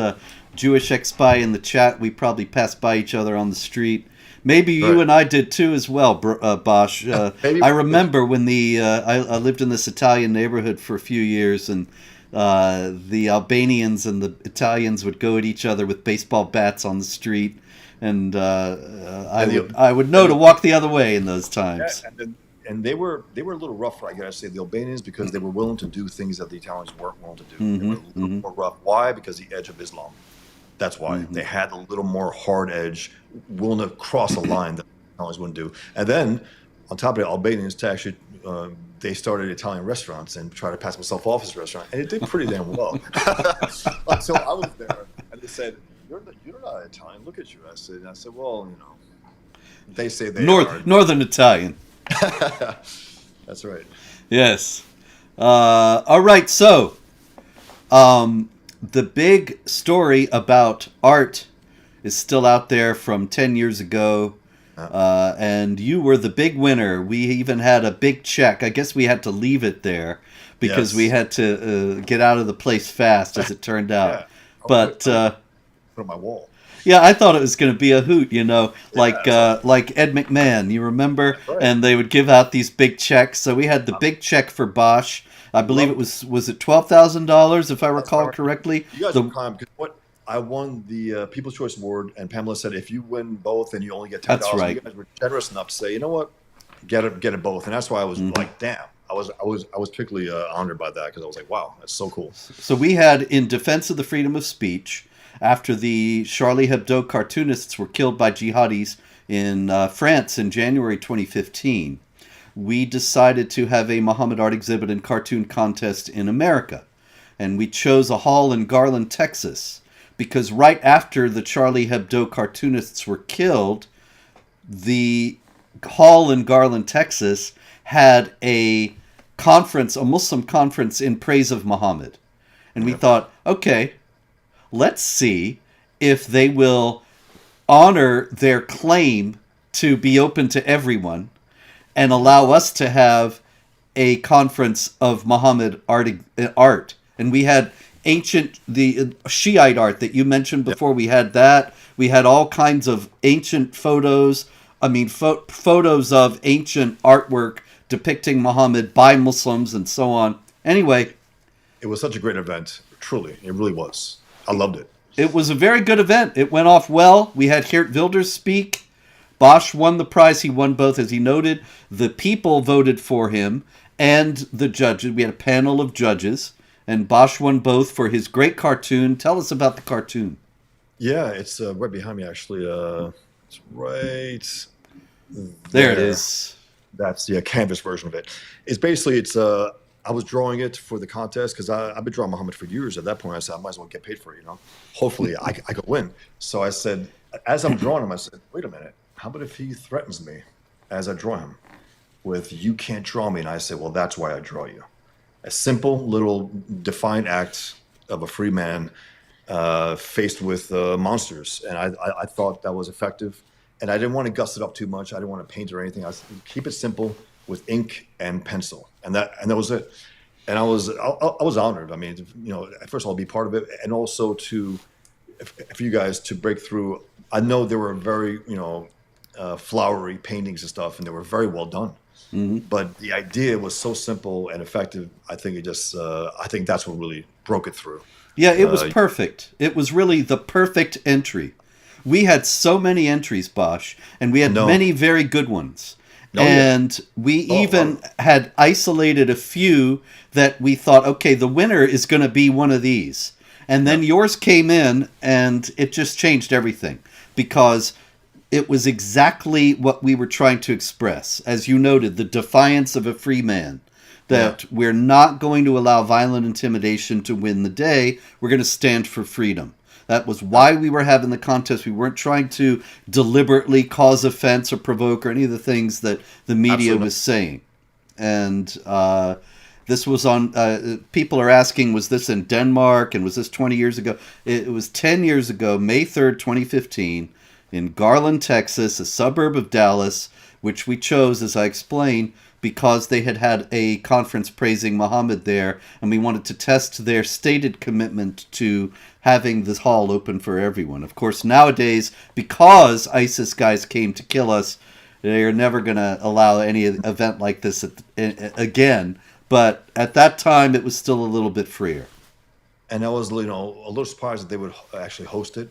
Jewish ex-spy in the chat, we probably passed by each other on the street. Maybe you and I did too as well, Bosch. I remember when I lived in this Italian neighborhood for a few years, and the Albanians and the Italians would go at each other with baseball bats on the street, and I would know to walk the other way in those times. Yeah, and they were a little rougher, I gotta say, the Albanians, because they were willing to do things that the Italians weren't willing to do. They were a little more rough. Why? Because the edge of Islam. That's why they had a little more hard edge, willing to cross a line that the Italians wouldn't do. And then, on top of it, Albanians actually they started Italian restaurants and tried to pass themselves off as a restaurant, and it did pretty damn well. So I was there, and they said, "You're not Italian. Look at you." I said, "Well, They say they are. Northern Italian. That's right. Yes. All right. So, the big story about art is still out there from 10 years ago. And you were the big winner. We even had a big check. I guess we had to leave it there because Yes. we had to get out of the place fast, as it turned out. Yeah. But Put it on my wall. yeah, I thought it was going to be a hoot, like Yeah. like Ed McMahon, you remember? Right. And they would give out these big checks. So we had the big check for Bosch. I believe it was it $12,000 if I recall correctly. You guys were kind because what I won the People's Choice Award, and Pamela said if you win both and you only get $10, That's right. you guys were generous enough to say, you know what, get it both, and that's why I was like, damn, I was particularly honored by that because I was like, wow, that's so cool. So we had in defense of the freedom of speech after the Charlie Hebdo cartoonists were killed by jihadis in France in January 2015. We decided to have a Muhammad art exhibit and cartoon contest in America. And we chose a hall in Garland, Texas, because right after the Charlie Hebdo cartoonists were killed, the hall in Garland, Texas had a conference, a Muslim conference in praise of Muhammad. And we thought, okay, let's see if they will honor their claim to be open to everyone and allow us to have a conference of Muhammad art. And we had the Shiite art that you mentioned before. We had that. We had all kinds of ancient photos. I mean, photos of ancient artwork depicting Muhammad by Muslims and so on. Anyway, It was such a great event. Truly, it really was. I loved it. it was a very good event. It went off well. We had Geert Wilders speak. Bosch won the prize. He won both, as he noted. The people voted for him and the judges. We had a panel of judges, and Bosch won both for his great cartoon. Tell us about the cartoon. Yeah, it's right behind me, actually. It's right There it is. That's the canvas version of it. I was drawing it for the contest because I've been drawing Muhammad for years. At that point, I said, I might as well get paid for it, Hopefully, I could win. So I said, as I'm drawing him, I said, wait a minute. How about if he threatens me as I draw him with, you can't draw me? And I said, well, that's why I draw you. A simple little defined act of a free man faced with monsters. And I thought that was effective. And I didn't want to guss it up too much. I didn't want to paint or anything. I said, keep it simple with ink and pencil. And that was it. And I was honored. I mean, first of all, be part of it, and also for you guys to break through. I know there were very, flowery paintings and stuff, and they were very well done. Mm-hmm. But the idea was so simple and effective. I think I think that's what really broke it through. Yeah, it was perfect. It was really the perfect entry. We had so many entries, Bosch, and we had many very good ones. And we had isolated a few that we thought, okay, the winner is going to be one of these. And then yours came in, and it just changed everything because it was exactly what we were trying to express. As you noted, the defiance of a free man, that we're not going to allow violent intimidation to win the day. We're going to stand for freedom. That was why we were having the contest. We weren't trying to deliberately cause offense or provoke or any of the things that the media was saying. And this was on, people are asking, was this in Denmark and was this 20 years ago? It was 10 years ago, May 3rd, 2015, in Garland, Texas, a suburb of Dallas, which we chose, as I explained, because they had a conference praising Muhammad there, and we wanted to test their stated commitment to having this hall open for everyone. Of course, nowadays, because ISIS guys came to kill us, they are never going to allow any event like this again. But at that time, it was still a little bit freer. And I was, a little surprised that they would actually host it.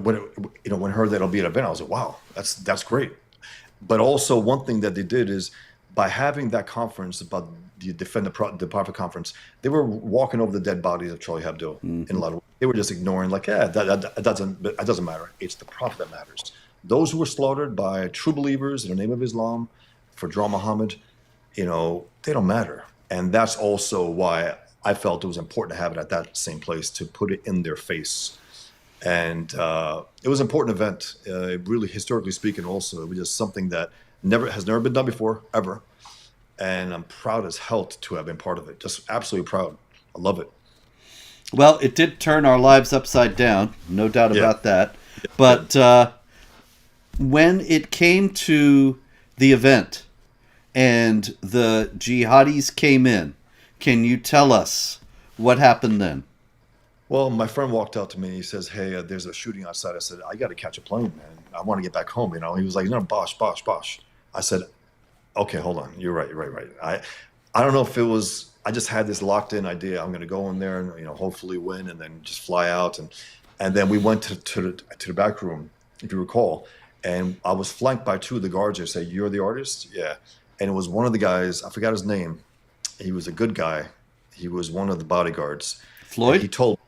When I heard that it'll be an event, I was like, wow, that's great. But also, one thing that they did is by having that conference about the Defend the Prophet conference, they were walking over the dead bodies of Charlie Hebdo in a lot of ways. They were just ignoring, like, that doesn't matter. It's the Prophet that matters. Those who were slaughtered by true believers in the name of Islam for drawing Muhammad, they don't matter. And that's also why I felt it was important to have it at that same place, to put it in their face. And it was an important event, really historically speaking. Also, it was just something that never been done before, ever. And I'm proud as hell to have been part of it. Just absolutely proud. I love it. Well, it did turn our lives upside down, no doubt Yeah. about that. But when it came to the event and the jihadis came in, can you tell us what happened then? Well, my friend walked out to me. He says, "Hey, there's a shooting outside." I said, "I got to catch a plane, man. I want to get back home." He was like, "No, Bosch, Bosch, Bosch." I said, "Okay, hold on. You're right. You're right. Right." I don't know if it was. I just had this locked in idea. I'm going to go in there and hopefully win, and then just fly out. And then we went to the back room, if you recall, and I was flanked by two of the guards. They say, "You're the artist?" Yeah. And it was one of the guys. I forgot his name. He was a good guy. He was one of the bodyguards. And he Floyd? told.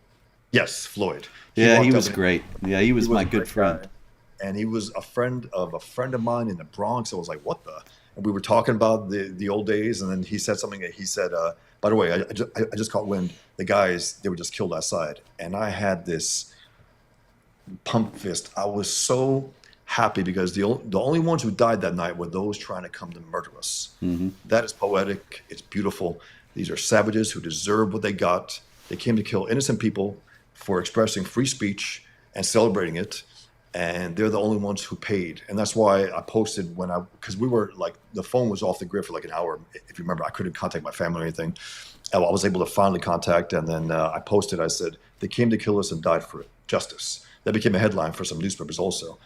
Yes, Floyd. He Yeah, he walked up was and great. Yeah, he was he was my a good great guy, friend. and he was a friend of mine in the Bronx. I was like, "What the?" And we were talking about the old days, and then he said something. That he said, "By the way, I just caught wind. The guys they were just killed outside," and I had this pump fist. I was so happy because the only ones who died that night were those trying to come to murder us. That is poetic. It's beautiful. These are savages who deserve what they got. They came to kill innocent people for expressing free speech and celebrating it. And they're the only ones who paid. And that's why I posted because we were like, the phone was off the grid for like an hour. If you remember, I couldn't contact my family or anything. And I was able to finally contact. And then I posted, I said, "They came to kill us and died for it. Justice." That became a headline for some newspapers also.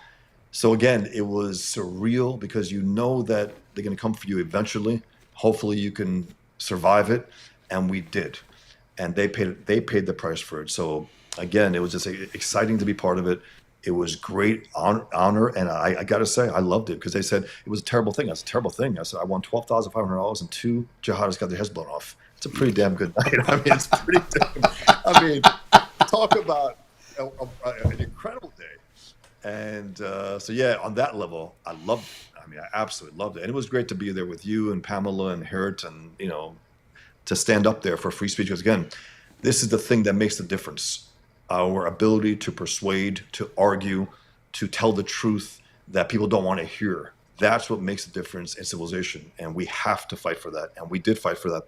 So again, it was surreal because you know that they're going to come for you eventually. Hopefully you can survive it. And we did. And they paid the price for it. So again, it was just exciting to be part of it. It was great honor, and I got to say, I loved it because they said it was a terrible thing. That's a terrible thing. I said I won $12,500, and two jihadists got their heads blown off. It's a pretty damn good night. I mean, it's pretty damn. I mean, talk about an incredible day. And so yeah, on that level, I loved it. I mean, I absolutely loved it, and it was great to be there with you and Pamela and Hert, and to stand up there for free speech. Because again, this is the thing that makes the difference. Our ability to persuade, to argue, to tell the truth that people don't want to hear. That's what makes a difference in civilization. And we have to fight for that. And we did fight for that,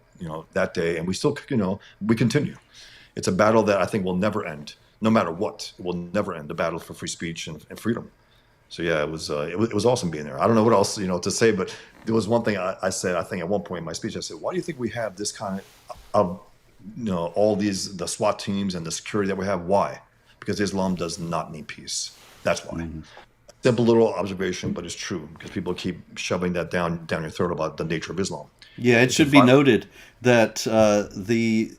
that day. And we still, we continue. It's a battle that I think will never end, no matter what. It will never end, the battle for free speech and freedom. So yeah, it was awesome being there. I don't know what else, to say, but there was one thing I said, I think at one point in my speech, I said, "Why do you think we have this kind of all the SWAT teams and the security that we have? Why? Because Islam does not mean peace. That's why." Simple little observation, but it's true because people keep shoving that down your throat about the nature of Islam. Yeah, it should be noted that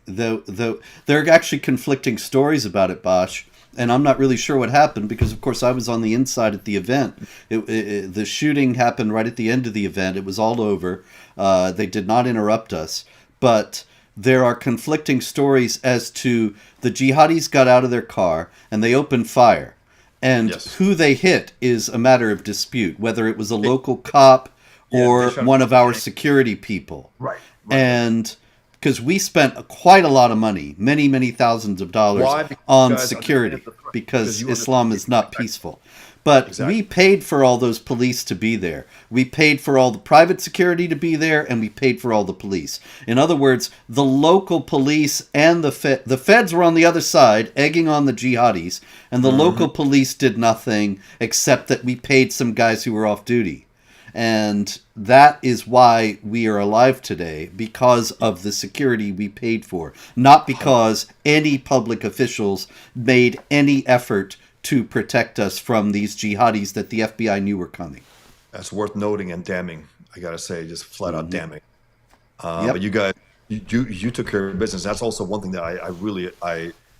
there are actually conflicting stories about it, Bosch, and I'm not really sure what happened because, of course, I was on the inside at the event. The shooting happened right at the end of the event. It was all over. They did not interrupt us, but there are conflicting stories as to the jihadis got out of their car and they opened fire. And Yes. who they hit is a matter of dispute, whether it was a local cop or one of our security people. Right. And because we spent quite a lot of money, many, many thousands of dollars Why? Because on you guys security, understand the threat. because You Islam understand is not peaceful. But Exactly. we paid for all those police to be there. We paid for all the private security to be there, and we paid for all the police. In other words, the local police and the feds were on the other side, egging on the jihadis, and the local police did nothing except that we paid some guys who were off duty. And that is why we are alive today, because of the security we paid for, not because any public officials made any effort to protect us from these jihadis that the FBI knew were coming. That's worth noting and damning. I gotta say, just flat out damning. Yep. But you guys, you took care of your business. That's also one thing that I really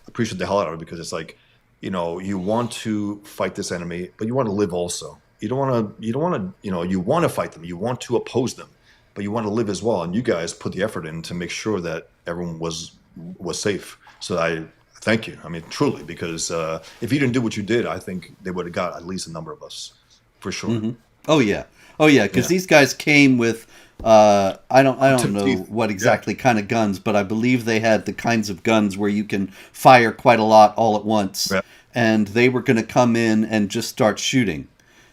appreciate the hell out of it because it's like, you want to fight this enemy, but you want to live also. You want to fight them. You want to oppose them, but you want to live as well. And you guys put the effort in to make sure that everyone was safe. So I thank you. I mean, truly, because if you didn't do what you did, I think they would have got at least a number of us, for sure. Oh yeah, because these guys came with I don't know what exactly kind of guns, but I believe they had the kinds of guns where you can fire quite a lot all at once. Yeah. And they were going to come in and just start shooting.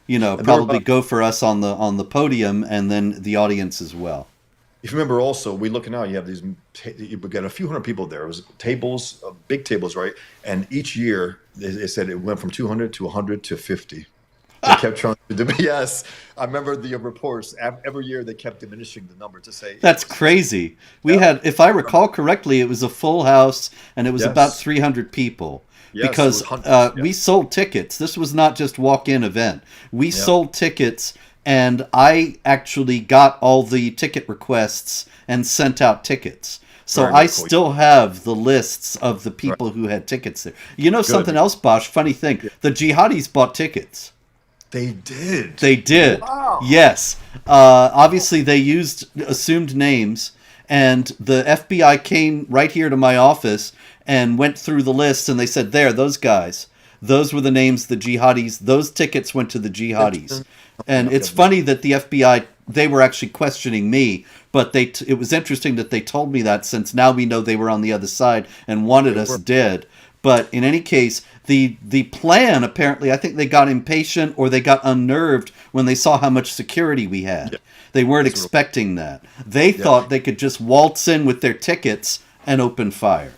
And Probably go for us on the podium and then the audience as well. if you remember, also we looking out. You have these. You got a few hundred people there. It was tables, big tables, right? And each year they said it went from 200 to 100 to 50. They kept trying to do. Yes, I remember the reports. Every year they kept diminishing the number to say That's crazy. We had, if I recall correctly, it was a full house and it was about 300 people. Yes, it Because was hundreds, we sold tickets. This was not just walk-in event. We sold tickets, and I actually got all the ticket requests and sent out tickets. So Very I cool. still have the lists of the people who had tickets there. Something else, Bosch? Funny thing. The jihadis bought tickets. They did. They did. Wow. Yes. Obviously, they used assumed names, and the FBI came right here to my office and went through the list, and they said, there, those guys. Those were the names, the jihadis. Those tickets went to the jihadis. And it's funny that the FBI, they were actually questioning me, but it was interesting that they told me that, since now we know they were on the other side and wanted us dead. But in any case, the plan, apparently, I think they got impatient or they got unnerved when they saw how much security we had. Yeah. They weren't expecting that. They thought they could just waltz in with their tickets and open fire.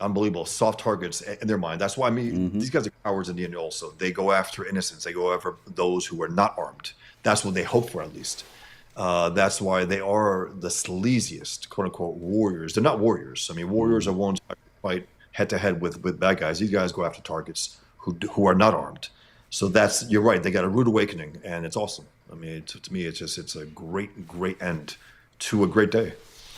Unbelievable. Soft targets in their mind. That's why these guys are cowards in the end also. They go after innocents. They go after those who are not armed. That's what they hope for, at least. That's why they are the sleaziest, quote unquote, warriors. They're not warriors. I mean, warriors are ones who fight head to head with bad guys. These guys go after targets who are not armed. So you're right. They got a rude awakening, and it's awesome. I mean, to me, it's a great end to a great day.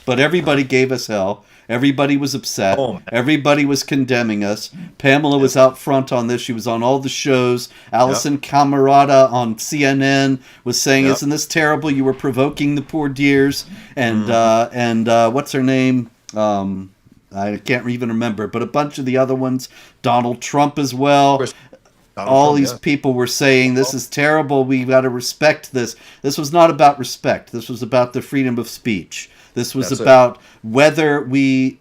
But everybody gave us hell. Everybody was upset. Everybody was condemning us. Pamela was out front on this. She was on all the shows. Alison Camerata on CNN was saying, "Isn't this terrible? You were provoking the poor dears." And what's her name? I can't even remember. But a bunch of the other ones. Donald Trump as well. All these people were saying, this is terrible. We've got to respect this. This was not about respect. This was about the freedom of speech. This was about whether we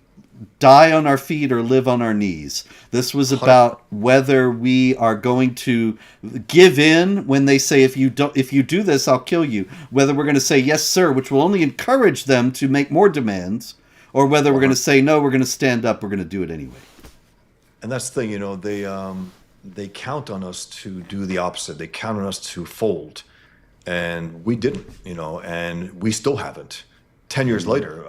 die on our feet or live on our knees. This was about whether we are going to give in when they say, if you do this, I'll kill you. Whether we're going to say, yes, sir, which will only encourage them to make more demands, or whether we're going to say, no, we're going to stand up, we're going to do it anyway. And that's the thing, they count on us to do the opposite. They count on us to fold. And we didn't, and we still haven't. 10 years later,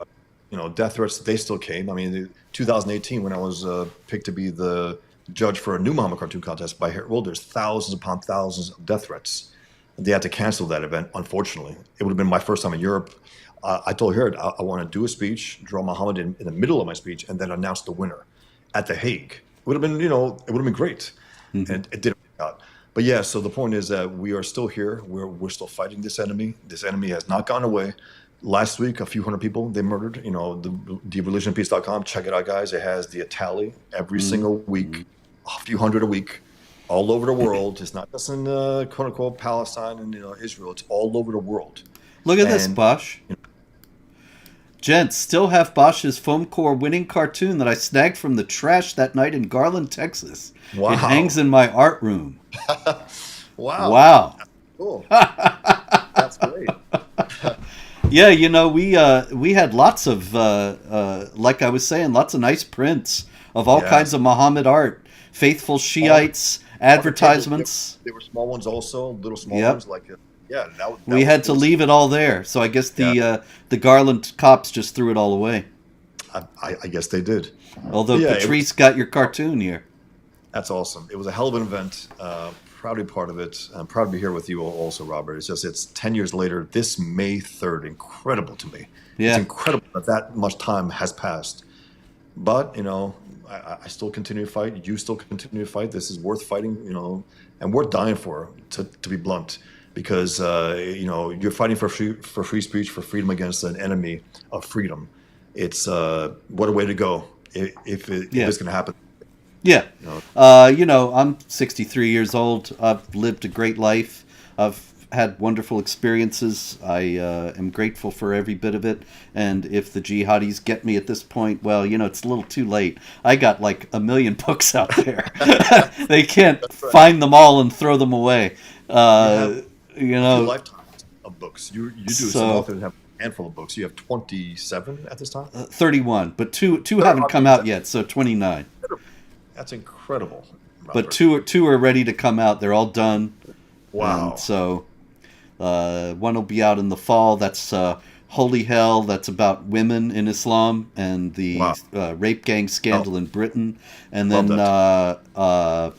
death threats, they still came. I mean, 2018, when I was picked to be the judge for a new Muhammad cartoon contest by Herald World, there's thousands upon thousands of death threats. They had to cancel that event, unfortunately. It would have been my first time in Europe. I told Herald I want to do a speech, draw Muhammad in the middle of my speech, and then announce the winner at The Hague. It would have been, it would have been great. And it didn't work out. But yeah, so the point is that we are still here. We're still fighting this enemy. This enemy has not gone away. Last week, a few hundred people they murdered. The religionpeace.com, check it out, guys. It has the tally every single week, a few hundred a week, all over the world. It's not just in quote unquote Palestine and Israel. It's all over the world. Look at this, Bosch. Gents, still have Bosch's foam core winning cartoon that I snagged from the trash that night in Garland, Texas. Wow. It hangs in my art room. Wow. That's cool. That's great. Yeah, we had lots of, like I was saying, lots of nice prints of all kinds of Muhammad art. Faithful Shiites, advertisements. They were small ones also, little small ones like we had to leave it all there, so I guess the Garland cops just threw it all away. I guess they did. Although Patrice got your cartoon here. That's awesome. It was a hell of an event. Proud to be part of it. I'm proud to be here with you also, Robert. It's 10 years later, this May 3rd. Incredible to me. Yeah. It's incredible that much time has passed. But, I still continue to fight. You still continue to fight. This is worth fighting, and worth dying for, to be blunt. Because you're fighting for free speech, for freedom against an enemy of freedom. It's what a way to go if it's going to happen. Yeah, I'm 63 years old. I've lived a great life. I've had wonderful experiences. I am grateful for every bit of it. And if the jihadis get me at this point, well, it's a little too late. I got like a million books out there. They can't find them all and throw them away. Two lifetimes of books. You do. Some authors have a handful of books. You have 27 at this time? 31, but two haven't come out yet, so 29. That's incredible. Robert. But two are ready to come out. They're all done. Wow. And so one will be out in the fall. That's Holy Hell. That's about women in Islam and the rape gang scandal in Britain. And then The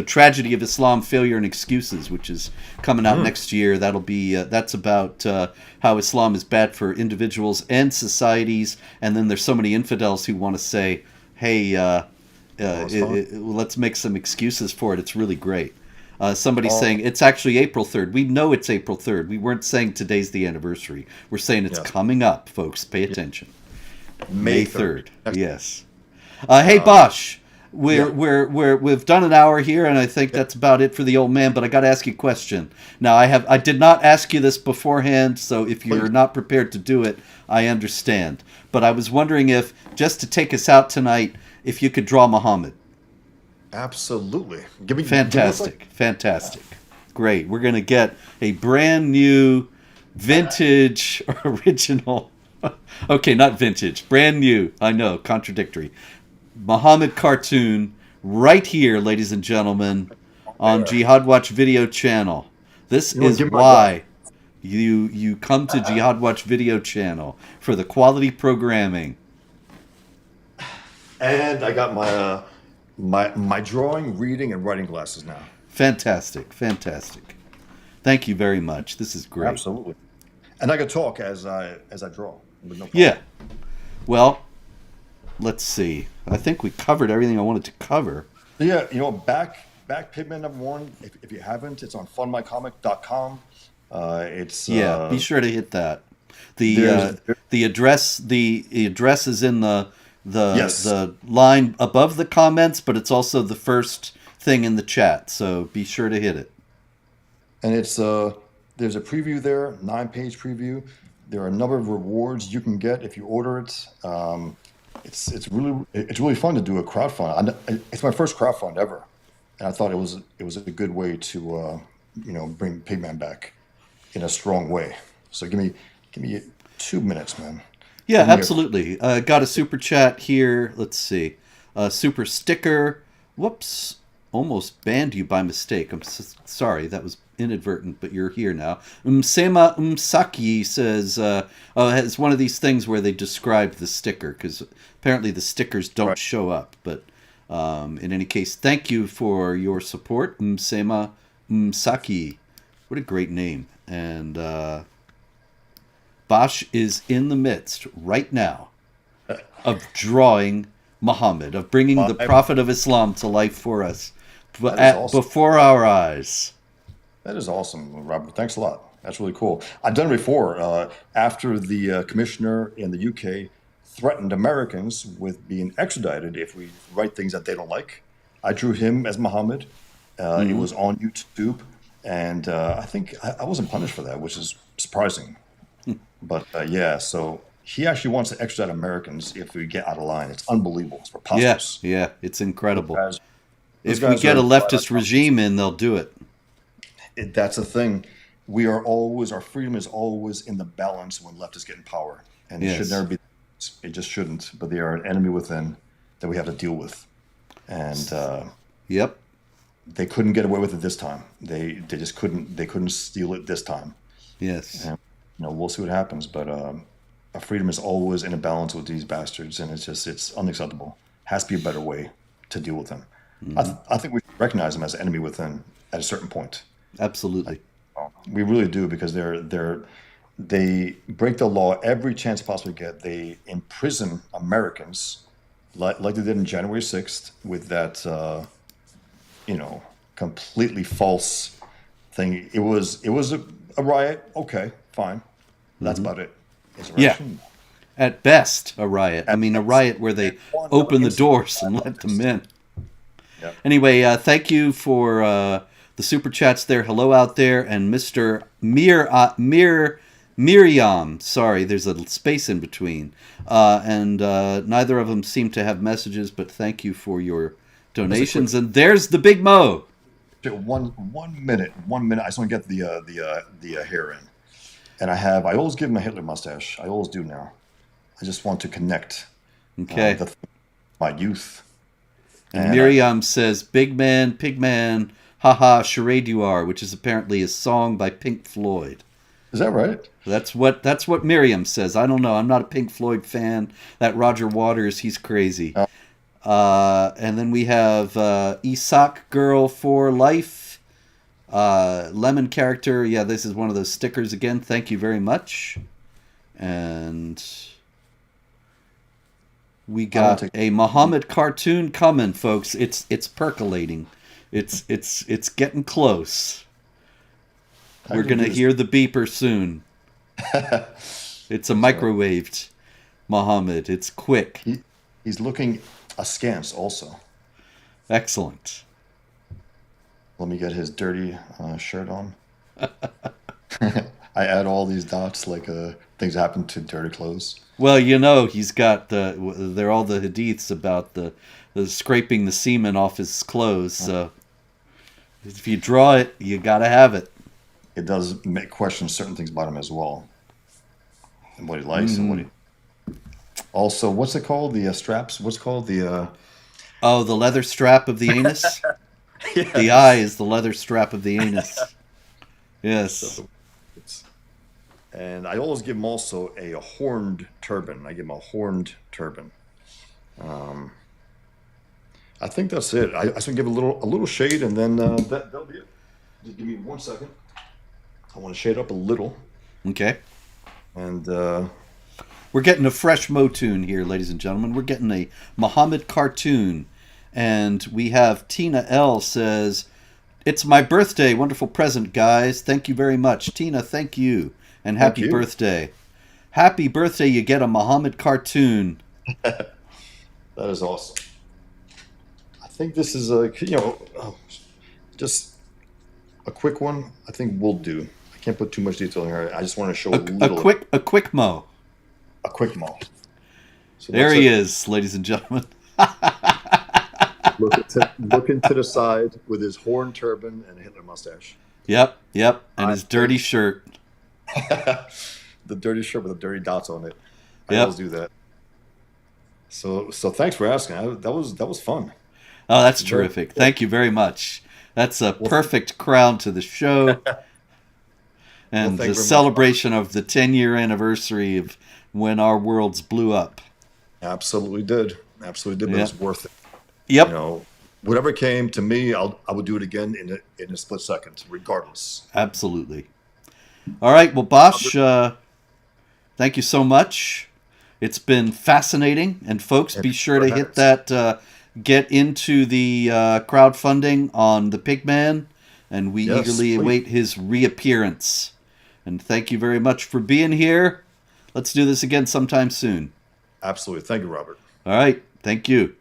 Tragedy of Islam, Failure and Excuses, which is coming out next year. That'll be that's about how Islam is bad for individuals and societies. And then there's so many infidels who want to say, hey, let's make some excuses for it. It's really great. Somebody's saying it's actually April 3rd. We know it's April 3rd. We weren't saying today's the anniversary. We're saying it's coming up, folks. Pay attention. May 3rd. Yes. Hey, Bosch. We've done an hour here, and I think that's about it for the old man. But I got to ask you a question. Now, I did not ask you this beforehand, so if you're not prepared to do it, I understand. But I was wondering if, just to take us out tonight, if you could draw Muhammad. Absolutely. Fantastic. Great. We're going to get a brand new, vintage, original. Okay, not vintage. Brand new. I know, contradictory. Muhammad cartoon right here, ladies and gentlemen, on Jihad Watch video channel. This is why you come to Jihad Watch video channel, for the quality programming. And I got my drawing, reading, and writing glasses now. Fantastic. Thank you very much. This is great. Absolutely. And I can talk as I draw. With no problem. Yeah. Well, let's see. I think we covered everything I wanted to cover. Yeah, back Pigman #1. If you haven't, it's on fundmycomic.com. Be sure to hit that. The address is in the line above the comments, but it's also the first thing in the chat, so be sure to hit it. And it's there's a preview there, 9-page preview. There are a number of rewards you can get if you order it. It's really fun to do a crowdfund. It's my first crowdfund ever, and I thought it was a good way to bring Pigman back in a strong way. So give me 2 minutes, man. Yeah, absolutely. Got a super chat here. Let's see. Super sticker. Whoops. Almost banned you by mistake. I'm sorry. That was inadvertent, but you're here now. Sema Saki says, it's one of these things where they describe the sticker, because apparently the stickers don't show up. But in any case, thank you for your support. Sema Saki. What a great name. And Bosch is in the midst right now of drawing Muhammad, of bringing the Prophet of Islam to life for us before our eyes. That is awesome, Robert. Thanks a lot. That's really cool. I've done it before. After the commissioner in the UK threatened Americans with being extradited if we write things that they don't like, I drew him as Muhammad. It was on YouTube, and I think I wasn't punished for that, which is surprising. But so he actually wants to extradite Americans if we get out of line. It's unbelievable. It's preposterous. Yeah, it's incredible. If we get a leftist regime in, they'll do it. That's the thing. Our freedom is always in the balance when leftists get in power. And it should never be. It just shouldn't. But they are an enemy within that we have to deal with. And they couldn't get away with it this time. They just couldn't. They couldn't steal it this time. Yes. And, we'll see what happens. But our freedom is always in a balance with these bastards, and it's unacceptable. Has to be a better way to deal with them. I think we recognize them as an enemy within at a certain point. Absolutely. We really do, because they break the law every chance they possibly get. They imprison Americans like they did on January 6th with that, completely false thing. It was a riot. Okay, fine. That's about it. Insurrection. Yeah. At best, a riot. A riot where they open the doors and let them in. Yep. Anyway, thank you for the super chats there. Hello out there. And Mr. Miriam. Sorry, there's a space in between. And neither of them seem to have messages, but thank you for your donations. And there's the Big Mo. 1 minute. I just want to get the hair in. And I always give him a Hitler mustache. I always do now. I just want to connect. Okay. My youth. And Miriam says, Pigman, haha, charade you are, which is apparently a song by Pink Floyd. Is that right? That's what Miriam says. I don't know. I'm not a Pink Floyd fan. That Roger Waters, he's crazy. And then we have Isak Girl for Life. Lemon character. Yeah, this is one of those stickers again. Thank you very much. And we got a Muhammad cartoon coming, folks. It's percolating. It's getting close. We're going to hear the beeper soon. It's a microwaved Muhammad. It's quick. He's looking askance also. Excellent. Let me get his dirty shirt on. I add all these dots like things happen to dirty clothes. Well, he's got they're all the hadiths about the scraping the semen off his clothes. So if you draw it, you got to have it. It does make question certain things about him as well, and what he likes and what he. Also, what's it called? The straps. What's it called the? Oh, the leather strap of the anus. Yes. The eye is the leather strap of the anus. Yes. And I always give him also a horned turban. I give him a horned turban. I think that's it. I just want to give a little shade, and then that'll be it. Just give me 1 second. I want to shade up a little. Okay. And we're getting a fresh Mo tune here, ladies and gentlemen. We're getting a Muhammad cartoon. And we have Tina L. says, "It's my birthday. Wonderful present, guys. Thank you very much." Tina, thank you. And happy birthday. Happy birthday, you get a Muhammad cartoon. That is awesome. I think this is just a quick one. I think we'll do. I can't put too much detail in here. I just want to show a little. A quick Mo. A quick Mo. So there he is, ladies and gentlemen. Looking to the side with his horn turban and a Hitler mustache. Yep. And his dirty shirt. The dirty shirt with the dirty dots on it. I Yep. always do that. So thanks for asking. That was fun. Oh, that's terrific. Thank you very much. That's a perfect crown to the show. And the celebration of the 10-year anniversary of when our worlds blew up. Absolutely did. But it's worth it. Yep. Whatever came to me, I would do it again in a split second, regardless. Absolutely. All right. Well, Bosch, thank you so much. It's been fascinating. And folks, be sure to hit that, get into the crowdfunding on the Pigman. And we eagerly await his reappearance. And thank you very much for being here. Let's do this again sometime soon. Absolutely. Thank you, Robert. All right. Thank you.